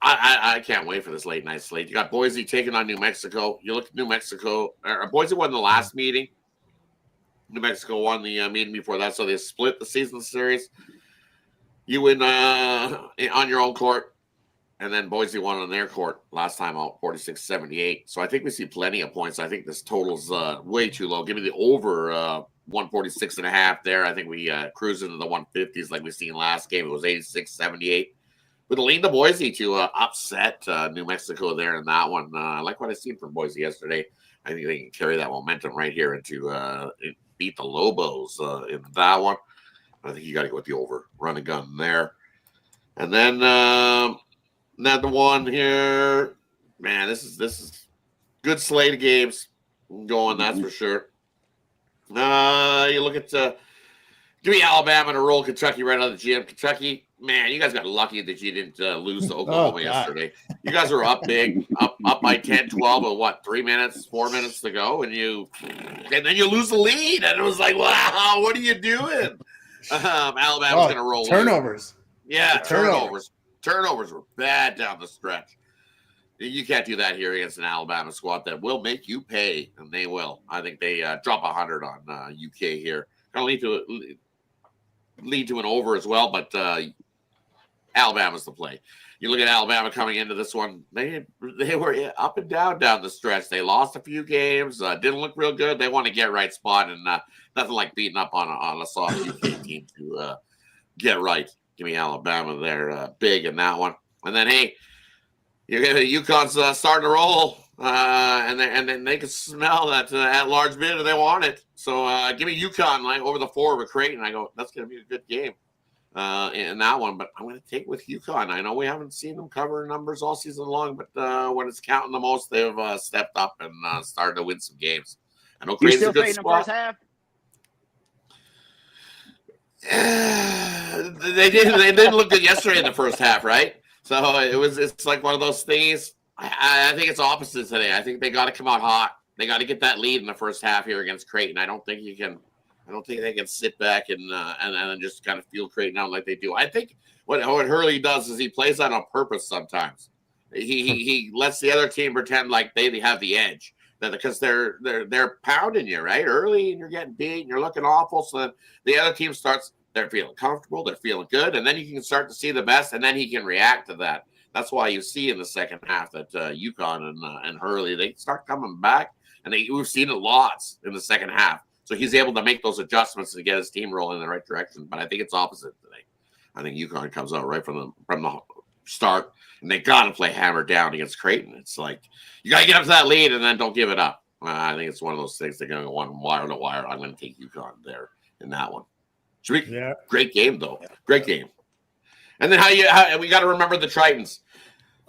I can't wait for this late night slate. You got Boise taking on New Mexico. You look at New Mexico. Boise won the last meeting. New Mexico won the meeting before that, so they split the season series. You win on your own court. And then Boise won on their court last time out, 46-78. So I think we see plenty of points. I think this total's way too low. Give me the over 146.5 there. I think we cruise into the 150s like we seen last game. It was 86-78. But lean to Boise to upset New Mexico there in that one. I like what I seen from Boise yesterday. I think they can carry that momentum right here into beat the Lobos in that one. I think you got to go with the over, run a gun there. And then another one here, man. This is good slate of games going. That's for sure. You look at give me Alabama to roll Kentucky right out of the gym. Kentucky, man, you guys got lucky that you didn't lose to Oklahoma yesterday. You guys were up big, up by 10, 12, with what, 4 minutes to go, and then you lose the lead, and it was like, wow, what are you doing? Alabama's going to roll. Turnovers. Yeah, turnovers. Turnovers were bad down the stretch. You can't do that here against an Alabama squad that will make you pay, and they will. I think they drop 100 on UK here. Going to lead to an over as well, but Alabama's the play. You look at Alabama coming into this one; they were up and down the stretch. They lost a few games, didn't look real good. They want to get right spot, and nothing like beating up on a soft UK team to get right. Give me Alabama there, big in that one, and then hey. UConn's starting to roll, and then they can smell that at large bid if they want it. So give me UConn like over the 4 with Creighton. I go, that's going to be a good game in that one. But I'm going to take with UConn. I know we haven't seen them cover numbers all season long, but when it's counting the most, they've stepped up and started to win some games. I know Creighton's a good squad. They didn't look good yesterday in the first half, right? So it's like one of those things. I think it's opposite today. I think they got to come out hot. They got to get that lead in the first half here against Creighton. I don't think they can sit back and just kind of feel Creighton out like they do. I think what Hurley does is he plays that on purpose sometimes. He lets the other team pretend like they have the edge. Because they're pounding you right early and you're getting beat and you're looking awful. So the other team starts. They're feeling comfortable. They're feeling good. And then you can start to see the best, and then he can react to that. That's why you see in the second half that UConn and Hurley, they start coming back, and we've seen it lots in the second half. So he's able to make those adjustments to get his team rolling in the right direction. But I think it's opposite today. I think UConn comes out right from the start, and they got to play hammer down against Creighton. It's like you got to get up to that lead, and then don't give it up. I think it's one of those things they're going to go one wire to wire. I'm going to take UConn there in that one. Yeah. Great game, though. Great game. And then how we got to remember the Tritons.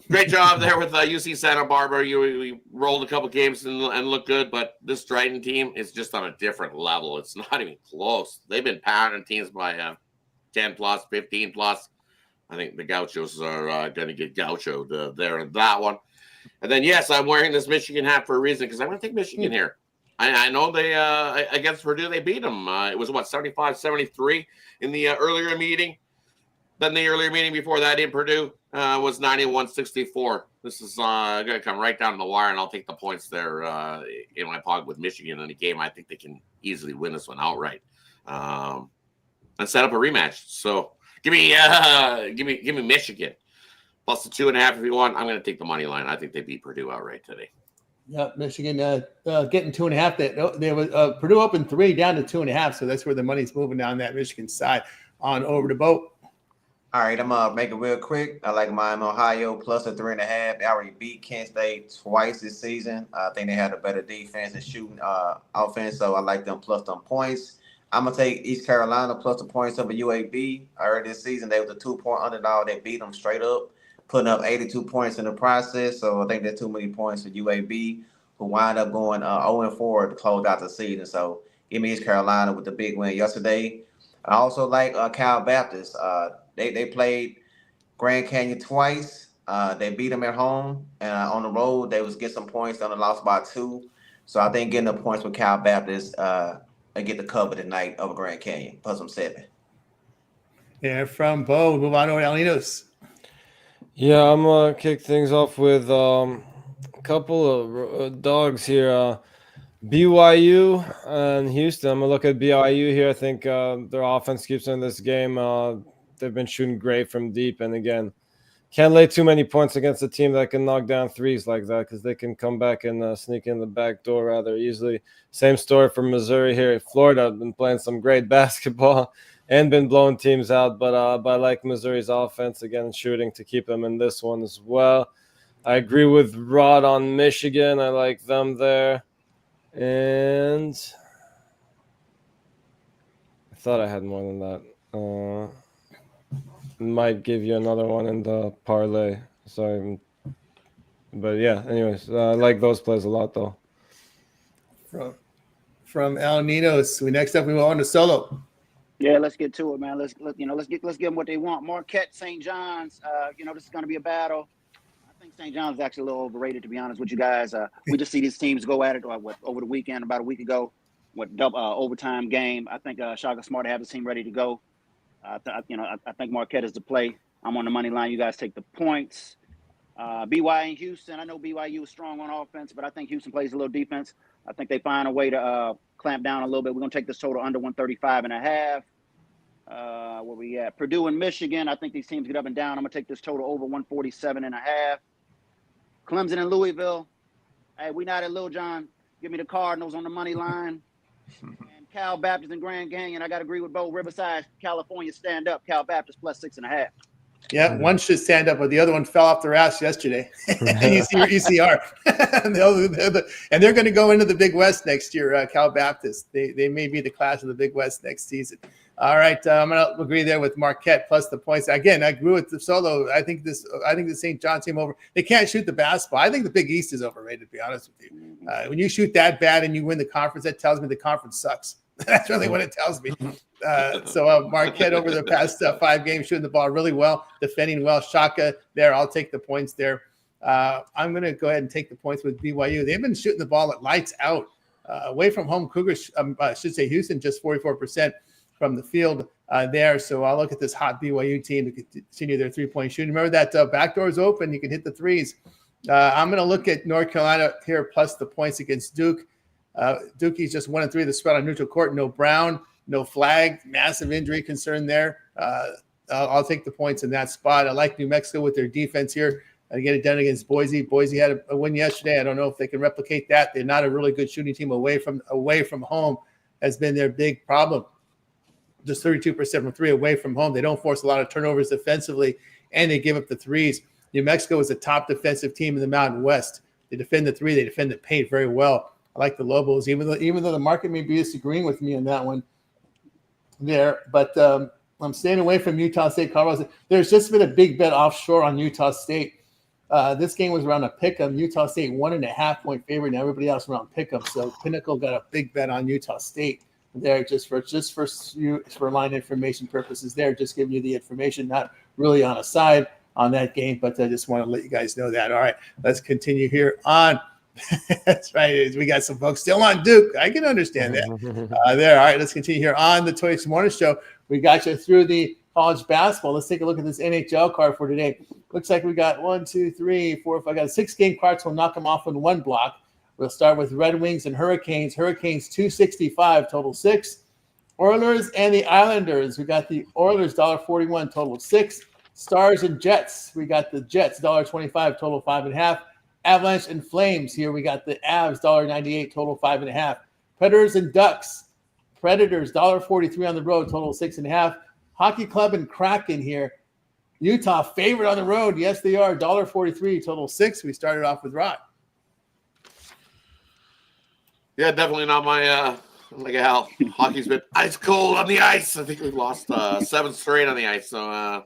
Great job there with UC Santa Barbara. You rolled a couple games and looked good, but this Triton team is just on a different level. It's not even close. They've been pounding teams by 10 plus, 15 plus. I think the Gauchos are going to get gauchoed there in that one. And then, yes, I'm wearing this Michigan hat for a reason because I'm going to take Michigan here. I know they against Purdue, they beat them. It was, 75-73 in the earlier meeting. Then the earlier meeting before that in Purdue was 91-64. This is going to come right down to the wire, and I'll take the points there in my pocket with Michigan in the game. I think they can easily win this one outright and set up a rematch. So give me Michigan plus the 2.5 if you want. I'm going to take the money line. I think they beat Purdue outright today. Yeah, Michigan getting 2.5. There was Purdue opened 3 down to 2.5, so that's where the money's moving down that Michigan side on over the boat. All right, I'm gonna make it real quick. I like Miami, Ohio plus a 3.5. They already beat Kent State twice this season. I think they had a better defense and shooting offense, so I like them plus them points. I'm gonna take East Carolina plus the points over UAB. Earlier this season, they was a 2-point underdog. They beat them straight up, putting up 82 points in the process. So I think that's too many points for UAB, who wind up going 0-4 to close out the season. So give me East Carolina with the big win yesterday. I also like Cal Baptist. They played Grand Canyon twice. They beat them at home, and on the road they was get some points. They only lost by 2. So I think getting the points with Cal Baptist, they get the cover tonight over Grand Canyon plus some 7. Yeah, from Bo, move on over to Alinos. Yeah, I'm gonna kick things off with a couple of dogs here. BYU and Houston. I'm gonna look at BYU here. I think their offense keeps in this game. They've been shooting great from deep, and again, can't lay too many points against a team that can knock down threes like that because they can come back and sneak in the back door rather easily. Same story for Missouri here. Florida have been playing some great basketball and been blowing teams out, but I like Missouri's offense again, shooting to keep them in this one as well. I agree with Rod on Michigan. I like them there. And I thought I had more than that. Might give you another one in the parlay. Sorry. But yeah, anyways, I like those plays a lot though. From Al Ninos. Next up we go on to Solo. Yeah, let's get to it, man. Let's give them what they want. Marquette, St. John's. This is going to be a battle. I think St. John's is actually a little overrated, to be honest with you guys. We just see these teams go at it over the weekend, about a week ago, overtime game. I think Shaka Smart have his team ready to go. I think Marquette is the play. I'm on the money line. You guys take the points. BYU and Houston. I know BYU is strong on offense, but I think Houston plays a little defense. I think they find a way to clamp down a little bit. We're going to take this total under 135.5. Where we at? Purdue and Michigan. I think these teams get up and down. I'm going to take this total over 147.5. Clemson and Louisville. Hey, we not at Lil John. Give me the Cardinals on the money line. And Cal Baptist and Grand Canyon. I got to agree with Bo. Riverside, California, stand up. Cal Baptist plus 6.5. Yeah, one should stand up, but the other one fell off their ass yesterday. You see your ECR. And they're going to go into the Big West next year, Cal Baptist. They may be the class of the Big West next season. All right, I'm going to agree there with Marquette plus the points. Again, I agree with the Solo. I think the St. John team over. They can't shoot the basketball. I think the Big East is overrated, to be honest with you. When you shoot that bad and you win the conference, that tells me the conference sucks. That's really what it tells me. So Marquette over the past 5 games shooting the ball really well, defending well. Shaka there. I'll take the points there. I'm going to go ahead and take the points with BYU. They've been shooting the ball at lights out. Away from home, Cougars, I should say Houston, just 44% from the field there. So I'll look at this hot BYU team to continue their three-point shooting. Remember that back door is open. You can hit the threes. I'm going to look at North Carolina here plus the points against Duke. Dookie's just 1-3 the spread on neutral court. No Brown, no flag, massive injury concern there. I'll take the points in that spot. I like New Mexico with their defense here. I get it done against Boise. Boise had a win yesterday. I don't know if they can replicate that. They're not a really good shooting team away from home has been their big problem. Just 32% from three away from home. They don't force a lot of turnovers defensively, and they give up the threes. New Mexico is a top defensive team in the Mountain West. They defend the three. They defend the paint very well. I like the Lobos, even though the market may be disagreeing with me on that one there. But I'm staying away from Utah State, Colorado. There's just been a big bet offshore on Utah State. This game was around a pick-em. Utah State 1.5-point favorite, and everybody else around pick-em. So Pinnacle got a big bet on Utah State there just for line information purposes there. Just giving you the information, not really on a side on that game, but I just want to let you guys know that. All right, let's continue here on. That's right. We got some folks still on Duke. I can understand that. There. All right, let's continue here on the Toys Morning Show. We got you through the college basketball. Let's take a look at this NHL card for today. Looks like we got 1, 2, 3, 4, 5. Got 6 game cards. We'll knock them off in one block. We'll start with Red Wings and Hurricanes. Hurricanes 265, total 6. Oilers and the Islanders. We got the Oilers $1.41, total 6. Stars and Jets. We got the Jets $1.25, total 5.5. Avalanche and Flames. Here we got the Avs $1.98, total 5.5. Predators and Ducks. Predators $1.43 on the road, total 6.5. Hockey Club and Kraken here. Utah favorite on the road. Yes, they are. $1.43, total 6. We started off with Rod. Yeah, definitely not my like how hockey's been ice cold on the ice. I think we've lost 7 straight on the ice. So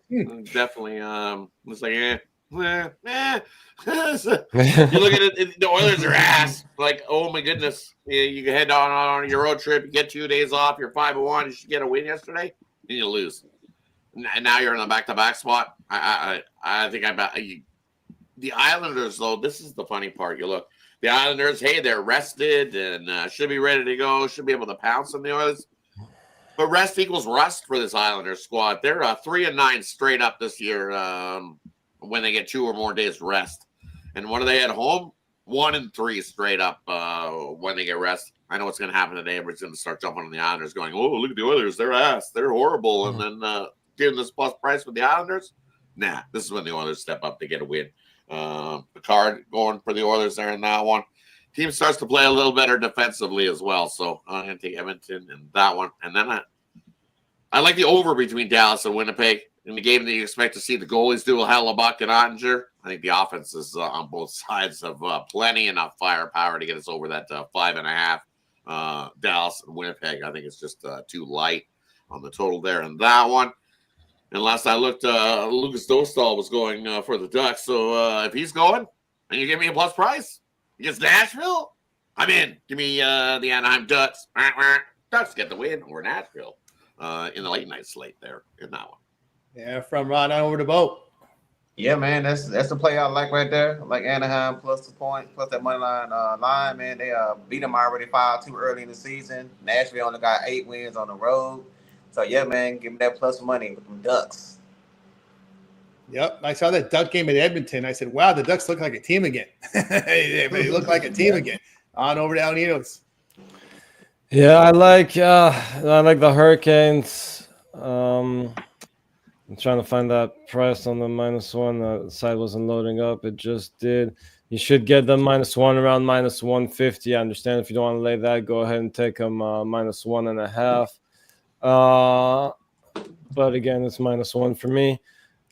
definitely it's like you look at it, the Oilers are ass. Like, oh my goodness. You can head on your road trip, you get 2 days off, you're 5-1, you should get a win yesterday, and you lose. And now you're in the back-to-back spot. I think the Islanders, though, this is the funny part. You look, the Islanders, hey, they're rested and should be ready to go, should be able to pounce on the Oilers. But rest equals rust for this Islanders squad. They're 3-9 straight up this year when they get 2 or more days rest. And what are they at home? 1-3 straight up when they get rest. I know what's going to happen today. Everybody's going to start jumping on the Islanders going, oh, look at the Oilers. They're ass. They're horrible. And then giving this plus price with the Islanders. Nah, this is when the Oilers step up to get a win. Picard going for the Oilers there in that one. Team starts to play a little better defensively as well. So I'm going to take Edmonton in that one. And then I like the over between Dallas and Winnipeg. In the game that you expect to see the goalies do a Hellebuck and Ottinger, I think the offenses on both sides have plenty enough firepower to get us over that 5.5. Dallas and Winnipeg, I think it's just too light on the total there in that one. And last I looked, Lucas Dostal was going for the Ducks. So if he's going and you give me a plus price against Nashville, I'm in. Give me the Anaheim Ducks. Ducks get the win over Nashville in the late night slate there in that one. Yeah, from Ron on over to Bo. Yeah, man, that's the play I like right there. Like Anaheim plus the point, plus that money line man. They beat them already 5-2 early in the season. Nashville only got 8 wins on the road. So yeah, man, give me that plus money with them Ducks. Yep, I saw that Duck game at Edmonton. I said, "Wow, the Ducks look like a team again. They look like a team again." On over to Alnitos. Yeah, I like the Hurricanes. I'm trying to find that price on the -1. The site wasn't loading up. It just did. You should get them -1 around -150. I understand if you don't want to lay that, go ahead and take them -1.5. But again, it's -1 for me.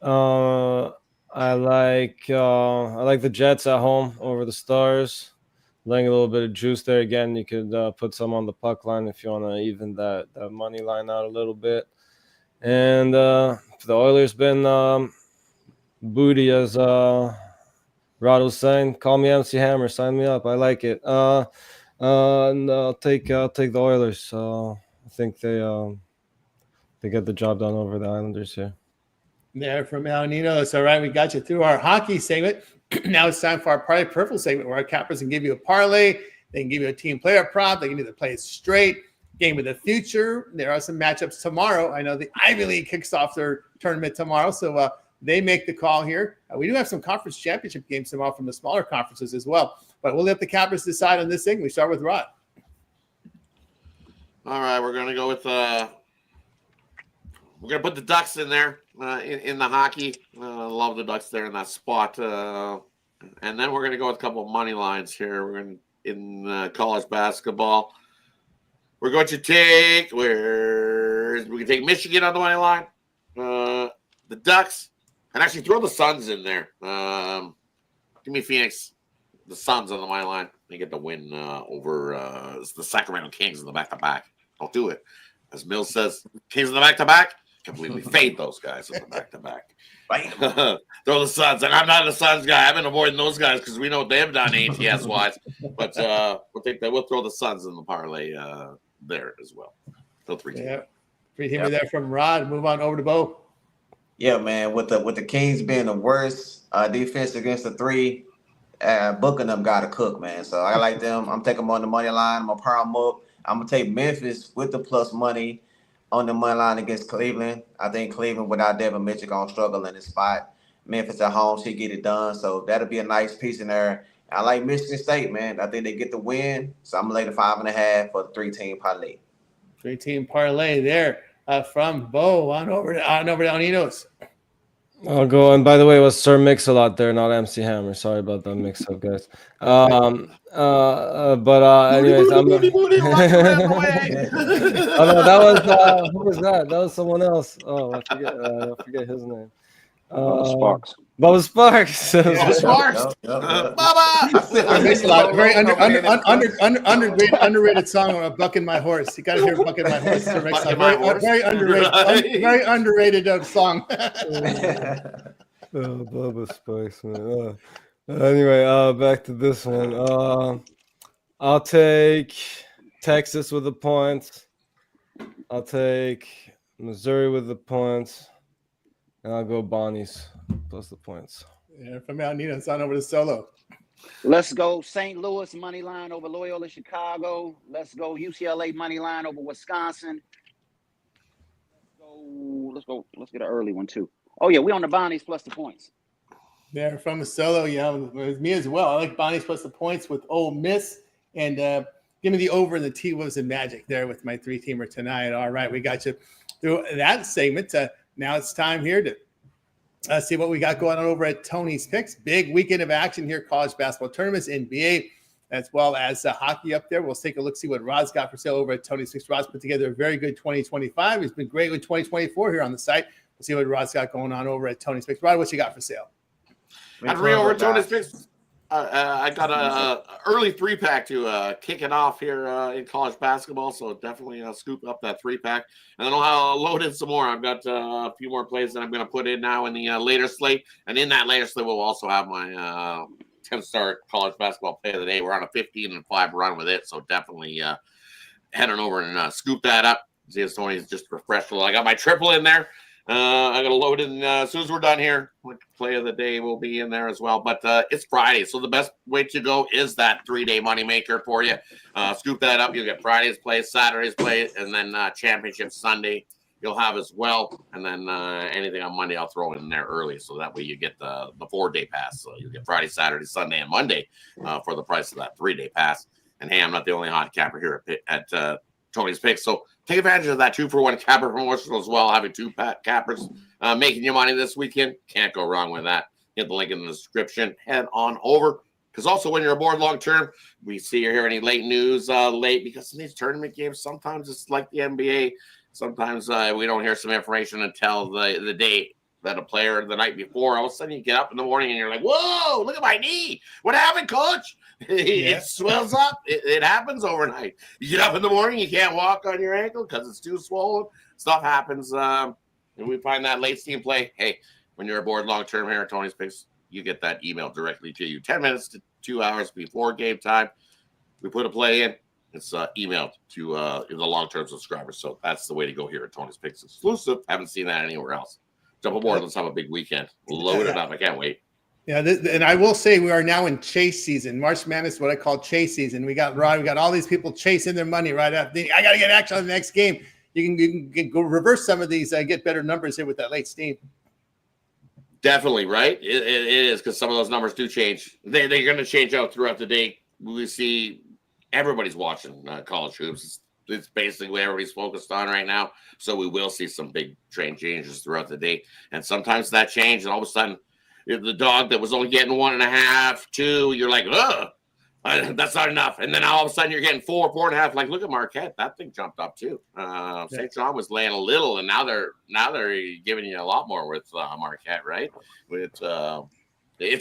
I like the Jets at home over the Stars. Laying a little bit of juice there. Again, you could put some on the puck line if you want to even that money line out a little bit. And the Oilers been booty, as Rod was saying. Call me MC Hammer. Sign me up. I like it. And I'll take the Oilers. I think they get the job done over the Islanders here. There from Alnitos. All right, we got you through our hockey segment. Now it's time for our parlay purple segment, where our cappers can give you a parlay. They can give you a team player prop. They can either play it straight, game of the future. There are some matchups tomorrow. I know the Ivy League kicks off their tournament tomorrow, so they make the call here. We do have some conference championship games tomorrow from the smaller conferences as well, but we'll let the cappers decide on this thing. We start with Rod. All right, we're going to go with we're going to put the Ducks in there in the hockey. Love the Ducks there in that spot. And then we're going to go with a couple of money lines here. We're in college basketball. We're going to take we can take Michigan on the money line, the Ducks, and actually throw the Suns in there. Give me Phoenix, the Suns on the money line. They get the win over the Sacramento Kings in the back-to-back. I'll do it. As Mills says, Kings in the back-to-back, completely fade those guys in the back-to-back. Throw the Suns. And I'm not a Suns guy. I've been avoiding those guys because we know what they've done ATS-wise. But we'll throw the Suns in the parlay there as well. So 3 teams. Yeah. Free humor there from Rod. Move on over to Bo. Yeah, man. With the Kings being the worst defense against the three, booking them got to cook, man. So I like them. I'm taking them on the money line. I'm going to power them up. I'm going to take Memphis with the plus money on the money line against Cleveland. I think Cleveland without Devin Mitchell going to struggle in this spot. Memphis at home, she get it done. So that'll be a nice piece in there. I like Michigan State, man. I think they get the win. So I'm going to lay the 5.5 for the 3-team parlay. 3-team parlay there from Bo on over to Alnitos. I'll go. And by the way, it was Sir Mix-a-Lot there, not MC Hammer. Sorry about that mix-up, guys. Anyways, I'm. Oh no, that was who was that? That was someone else. Oh, I forget his name. Sparks. Bubba Sparks. Yeah, Sparks. Bubba. Very underrated song. "Bucking My Horse." You got to hear "Bucking My Horse." Very underrated. Very underrated song. Bubba Sparks, man. Anyway, back to this one. I'll take Texas with the points. I'll take Missouri with the points. And I'll go Bonnies plus the points. Yeah, from Alnitos on over to Solo. Let's go St. Louis money line over Loyola Chicago. Let's go UCLA money line over Wisconsin. Let's get an early one too. Oh yeah, we on the Bonnies plus the points. There from the Solo, yeah, with me as well. I like Bonnies plus the points with Ole Miss, and give me the over in the T-Wolves and Magic there with my 3-teamer tonight. All right, we got you through that segment. Now it's time here to see what we got going on over at Tony's Picks. Big weekend of action here, college basketball tournaments, NBA, as well as hockey up there. We'll take a look, see what Rod's got for sale over at Tony's Picks. Rod's put together a very good 2025. He's been great with 2024 here on the site. We'll see what Rod's got going on over at Tony's Picks. Rod, what you got for sale? And over at Tony's Picks. I got a early 3-pack to kick it off here in college basketball, so definitely scoop up that 3-pack, and then I'll load in some more. I've got a few more plays that I'm going to put in now in the later slate, and in that later slate we'll also have my 10-star college basketball play of the day. We're on a 15-5 run with it, so definitely head on over and scoop that up. See if Tony's just refreshed a little. I got my triple in there. I got to load in as soon as we're done here. Play of the day will be in there as well. But it's Friday, so the best way to go is that 3-day moneymaker for you. Scoop that up. You'll get Friday's play, Saturday's play, and then championship Sunday. he'll have as well. And then anything on Monday, I'll throw in there early. So that way you get the 4-day pass. So you get Friday, Saturday, Sunday, and Monday for the price of that 3-day pass. And hey, I'm not the only hot capper here at Tony's Picks. So take advantage of that 2-for-1 capper promotional as well. Having 2 cappers making you money this weekend. Can't go wrong with that. Hit the link in the description. Head on over. Because also when you're aboard long term, we see or hear any late news late because in these tournament games, sometimes it's like the NBA. Sometimes we don't hear some information until the day that a player the night before. All of a sudden you get up in the morning and you're like, whoa, look at my knee. What happened, coach? It swells up. It happens overnight. You get up in the morning, you can't walk on your ankle because it's too swollen. Stuff happens. And we find that late steam play. Hey, when you're aboard long term here at Tony's Picks, you get that email directly to you 10 minutes to 2 hours before game time. We put a play in. It's emailed to the long-term subscribers. So that's the way to go here at Tony's Picks exclusive. Haven't seen that anywhere else. Jump aboard. Let's have a big weekend. Load it up. I can't wait. Yeah, and I will say we are now in chase season. March Madness is what I call chase season. We got all these people chasing their money right up. I got to get action on the next game. You can go reverse some of these, get better numbers here with that late steam. Definitely, right? It is because some of those numbers do change. They're going to change out throughout the day. We see everybody's watching college hoops. It's basically what everybody's focused on right now. So we will see some big train changes throughout the day. And sometimes that change, and all of a sudden, if the dog that was only getting 1.5, 2, you're like, ugh, that's not enough. And then all of a sudden you're getting 4, 4.5. Like, look at Marquette. That thing jumped up too. St. John was laying a little, and now they're giving you a lot more with Marquette, right? It's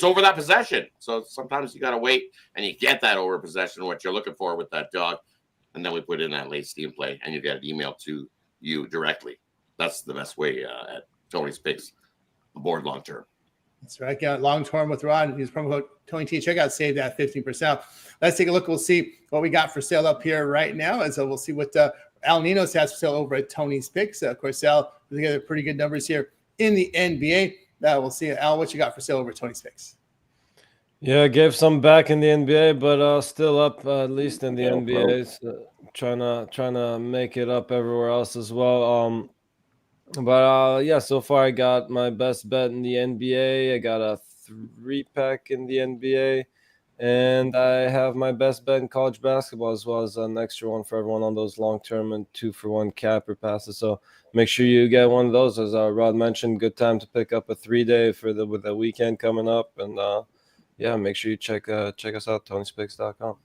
over that possession. So sometimes you got to wait, and you get that over possession, what you're looking for with that dog. And then we put in that late steam play, and you get an email to you directly. That's the best way at Tony's Picks, aboard long term. That's right. Get long term with Rod. Use promo code TonyT. Check out, save that 15%. Let's take a look. We'll see what we got for sale up here right now. And so we'll see what Al Ninos has for sale over at Tony's Picks. Of course, Al put together pretty good numbers here in the NBA. We'll see. Al, what you got for sale over at Tony's Picks? Yeah, gave some back in the NBA, but still up at least in the NBA. So trying to make it up everywhere else as well. But so far I got my best bet in the NBA. I got a 3-pack in the NBA, and I have my best bet in college basketball as well as an extra one for everyone on those long-term and 2-for-1 capper passes. So make sure you get one of those. As Rod mentioned, good time to pick up a 3-day with the weekend coming up. And make sure you check us out, Tony'sPicks.com.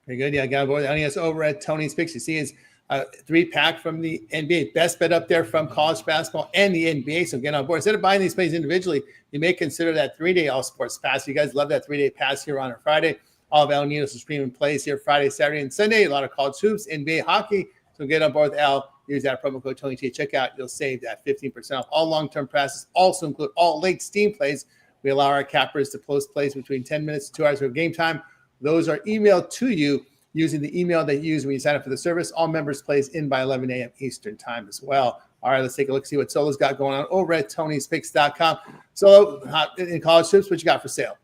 Very good. Yeah, I got aboard. It's over at Tony's Picks. You see his 3-pack from the NBA. Best bet up there from college basketball and the NBA. So get on board. Instead of buying these plays individually, you may consider that 3-day All Sports Pass. You guys love that 3-day pass here on a Friday. All of Al Ninos' premium plays here Friday, Saturday, and Sunday. A lot of college hoops, NBA hockey. So get on board with Al. Use that promo code TonyT. Check out. You'll save that 15% off. All long-term passes also include all late steam plays. We allow our cappers to post plays between 10 minutes to 2 hours of game time. Those are emailed to you using the email that you use when you sign up for the service. All members plays in by 11 a.m. Eastern time as well. All right, let's take a look, see what Solo's got going on over at Tony'sPicks.com. Solo, in college hoops, what you got for sale?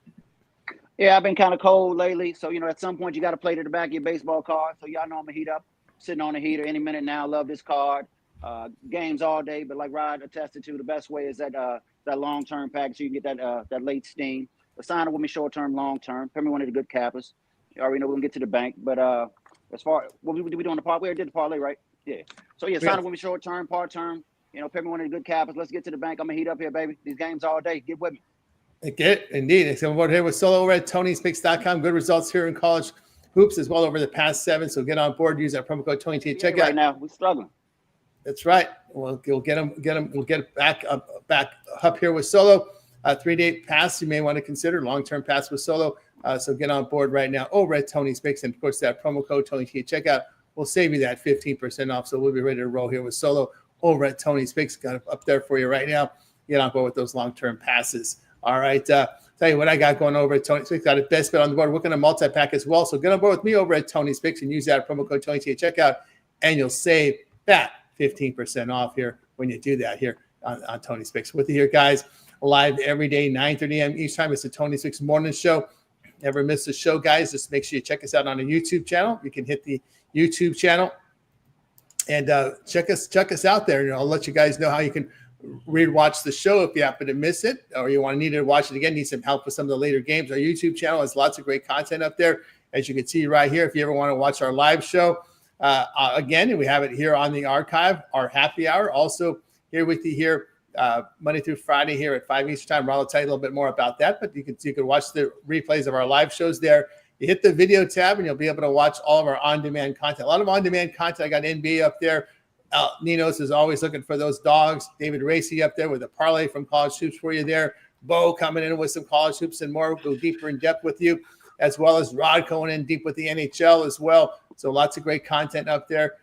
Yeah, I've been kind of cold lately. So, at some point you got to play to the back of your baseball card. So y'all know I'm going to heat up, sitting on the heater any minute now. Love this card. Games all day, but like Rod attested to, the best way is that long-term package. So you can get that late steam. Sign up with me short-term, long-term. Pay me one of the good cappers. You already know we're going to get to the bank. But as far what we do on the parlay, we already did the parlay, right? Yeah. So, sign up with me short-term, part-term. Pay me one of the good cappers. Let's get to the bank. I'm going to heat up here, baby. These games all day. Get with me. Get indeed. So we're here with Solo over at Tony'sPicks.com. Good results here in college hoops as well over the past 7. So get on board. Use that promo code TonyT. Check out. Right now, we're struggling. That's right. We'll get them. We'll get back up here with Solo. 3-day pass you may want to consider. Long-term pass with Solo. So get on board right now over at Tony's Picks. And, of course, that promo code TonyT at checkout will save you that 15% off. So we'll be ready to roll here with Solo over at Tony's Picks. Got it up there for you right now. Get on board with those long-term passes. All right. Tell you what I got going over at Tony's Picks. Got a best bet on the board. Working a multi-pack as well. So get on board with me over at Tony's Picks and use that promo code TonyT at checkout. And you'll save that 15% off here when you do that here on Tony's Picks. With you here, guys, live every day, 9:30 a.m. each time. It's the Tony's Picks morning show. Never miss the show, guys. Just make sure you check us out on the YouTube channel. You can hit the YouTube channel And check us out there. I'll let you guys know how you can rewatch the show if you happen to miss it, or you need to watch it again, need some help with some of the later games. Our YouTube channel has lots of great content up there, as you can see right here. If you ever want to watch our live show again, we have it here on the archive. Our happy hour also here with you here Monday through Friday here at 5 Eastern time. Ron will tell you a little bit more about that, but you can watch the replays of our live shows there. You hit the video tab and you'll be able to watch all of our on-demand content. A lot of on-demand content. I got NBA up there. Ninos is always looking for those dogs. David Racy up there with a parlay from College Hoops for you there. Bo coming in with some College Hoops and more. We'll go deeper in depth with you, as well as Rod going in deep with the NHL as well. So lots of great content up there.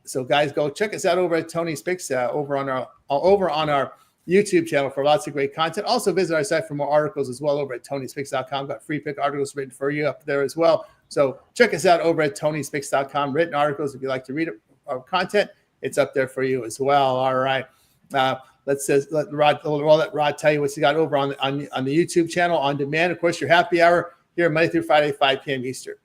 So guys, go check us out over at Tony's Picks over on our YouTube channel for lots of great content. Also visit our site for more articles as well over at Tony'sPicks.com. Got free pick articles written for you up there as well. So check us out over at Tony'sPicks.com. Written articles if you like to read our content, it's up there for you as well. All right. Let Rod tell you what you got over on the YouTube channel on demand. Of course, your happy hour here Monday through Friday, 5 p.m. Eastern.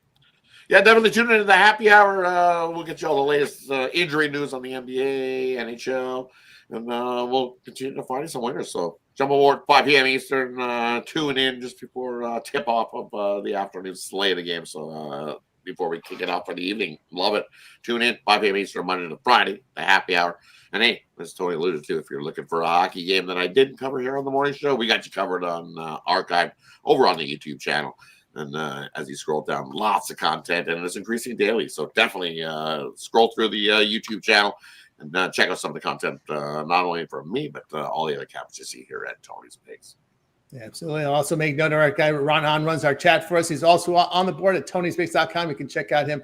Yeah, definitely tune into the happy hour. We'll get you all the latest injury news on the NBA, NHL, and we'll continue to find some winners. So jump aboard 5 p.m. Eastern. Tune in just before tip off of the afternoon slate of the game. So before we kick it off for the evening, love it. Tune in 5 p.m. Eastern Monday to Friday, the happy hour. And hey, as Tony alluded to, if you're looking for a hockey game that I didn't cover here on the morning show, we got you covered on archive over on the YouTube channel. And as you scroll down, lots of content, and it's increasing daily. So definitely scroll through the YouTube channel and check out some of the content, not only from me, but all the other captains you see here at Tony's Picks. Yeah, absolutely. I'll also make note of our guy, Ron Hahn, runs our chat for us. He's also on the board at Tony'sPicks.com. You can check out him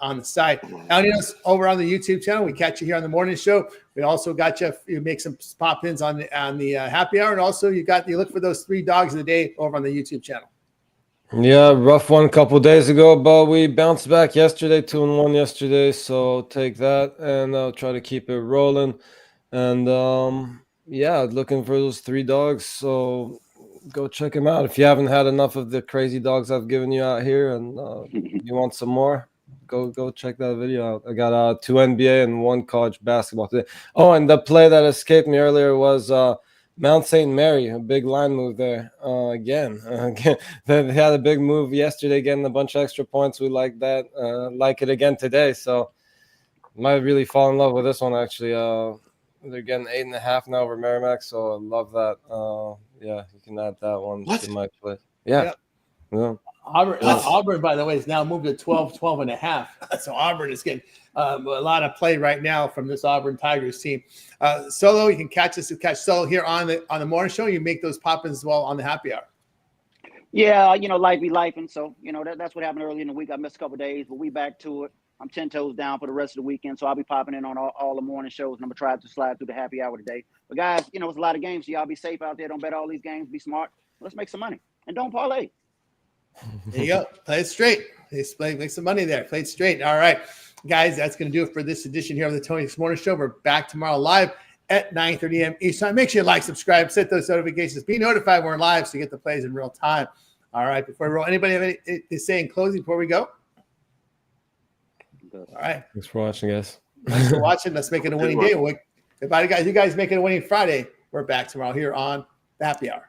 on the site. Now, over on the YouTube channel, we catch you here on the morning show. We also got you make some pop-ins on the happy hour, and also you look for those 3 dogs of the day over on the YouTube channel. Yeah, rough one a couple days ago, but we bounced back yesterday, 2-1 yesterday. So take that, and I'll try to keep it rolling. And yeah, looking for those 3 dogs. So go check them out. If you haven't had enough of the crazy dogs I've given you out here, and you want some more, go check that video out. I got 2 NBA and 1 college basketball today. Oh, and the play that escaped me earlier was Mount St. Mary, a big line move there. Again, they had a big move yesterday, getting a bunch of extra points. We like that. Like it again today. So might really fall in love with this one, actually. They're getting 8.5 now over Merrimack, so I love that. Yeah, you can add that one to my play. Yeah. Auburn, by the way, is now moved to 12.5. So Auburn is getting a lot of play right now from this Auburn Tigers team. Solo, you can catch Solo here on the morning show. You make those pop-ins as well on the happy hour. Yeah, life be life, and so that's what happened early in the week. I missed a couple of days, but we back to it. I'm 10 toes down for the rest of the weekend, so I'll be popping in on all the morning shows, and I'm gonna try to slide through the happy hour today. But guys, it's a lot of games, so y'all be safe out there. Don't bet all these games. Be smart. Let's make some money, and don't parlay. There you go. Play it straight. Make some money there. Play it straight. All right, guys, that's going to do it for this edition here of the Tony's Morning Show. We're back tomorrow live at 9:30 a.m. Eastern time. Make sure you like, subscribe, set those notifications. Be notified when we're live so you get the plays in real time. All right, before we roll, anybody have anything to say in closing before we go? All right. Thanks for watching, guys. Thanks for watching. Let's make it a winning day. Everybody, guys, you guys make it a winning Friday. We're back tomorrow here on the Happy Hour.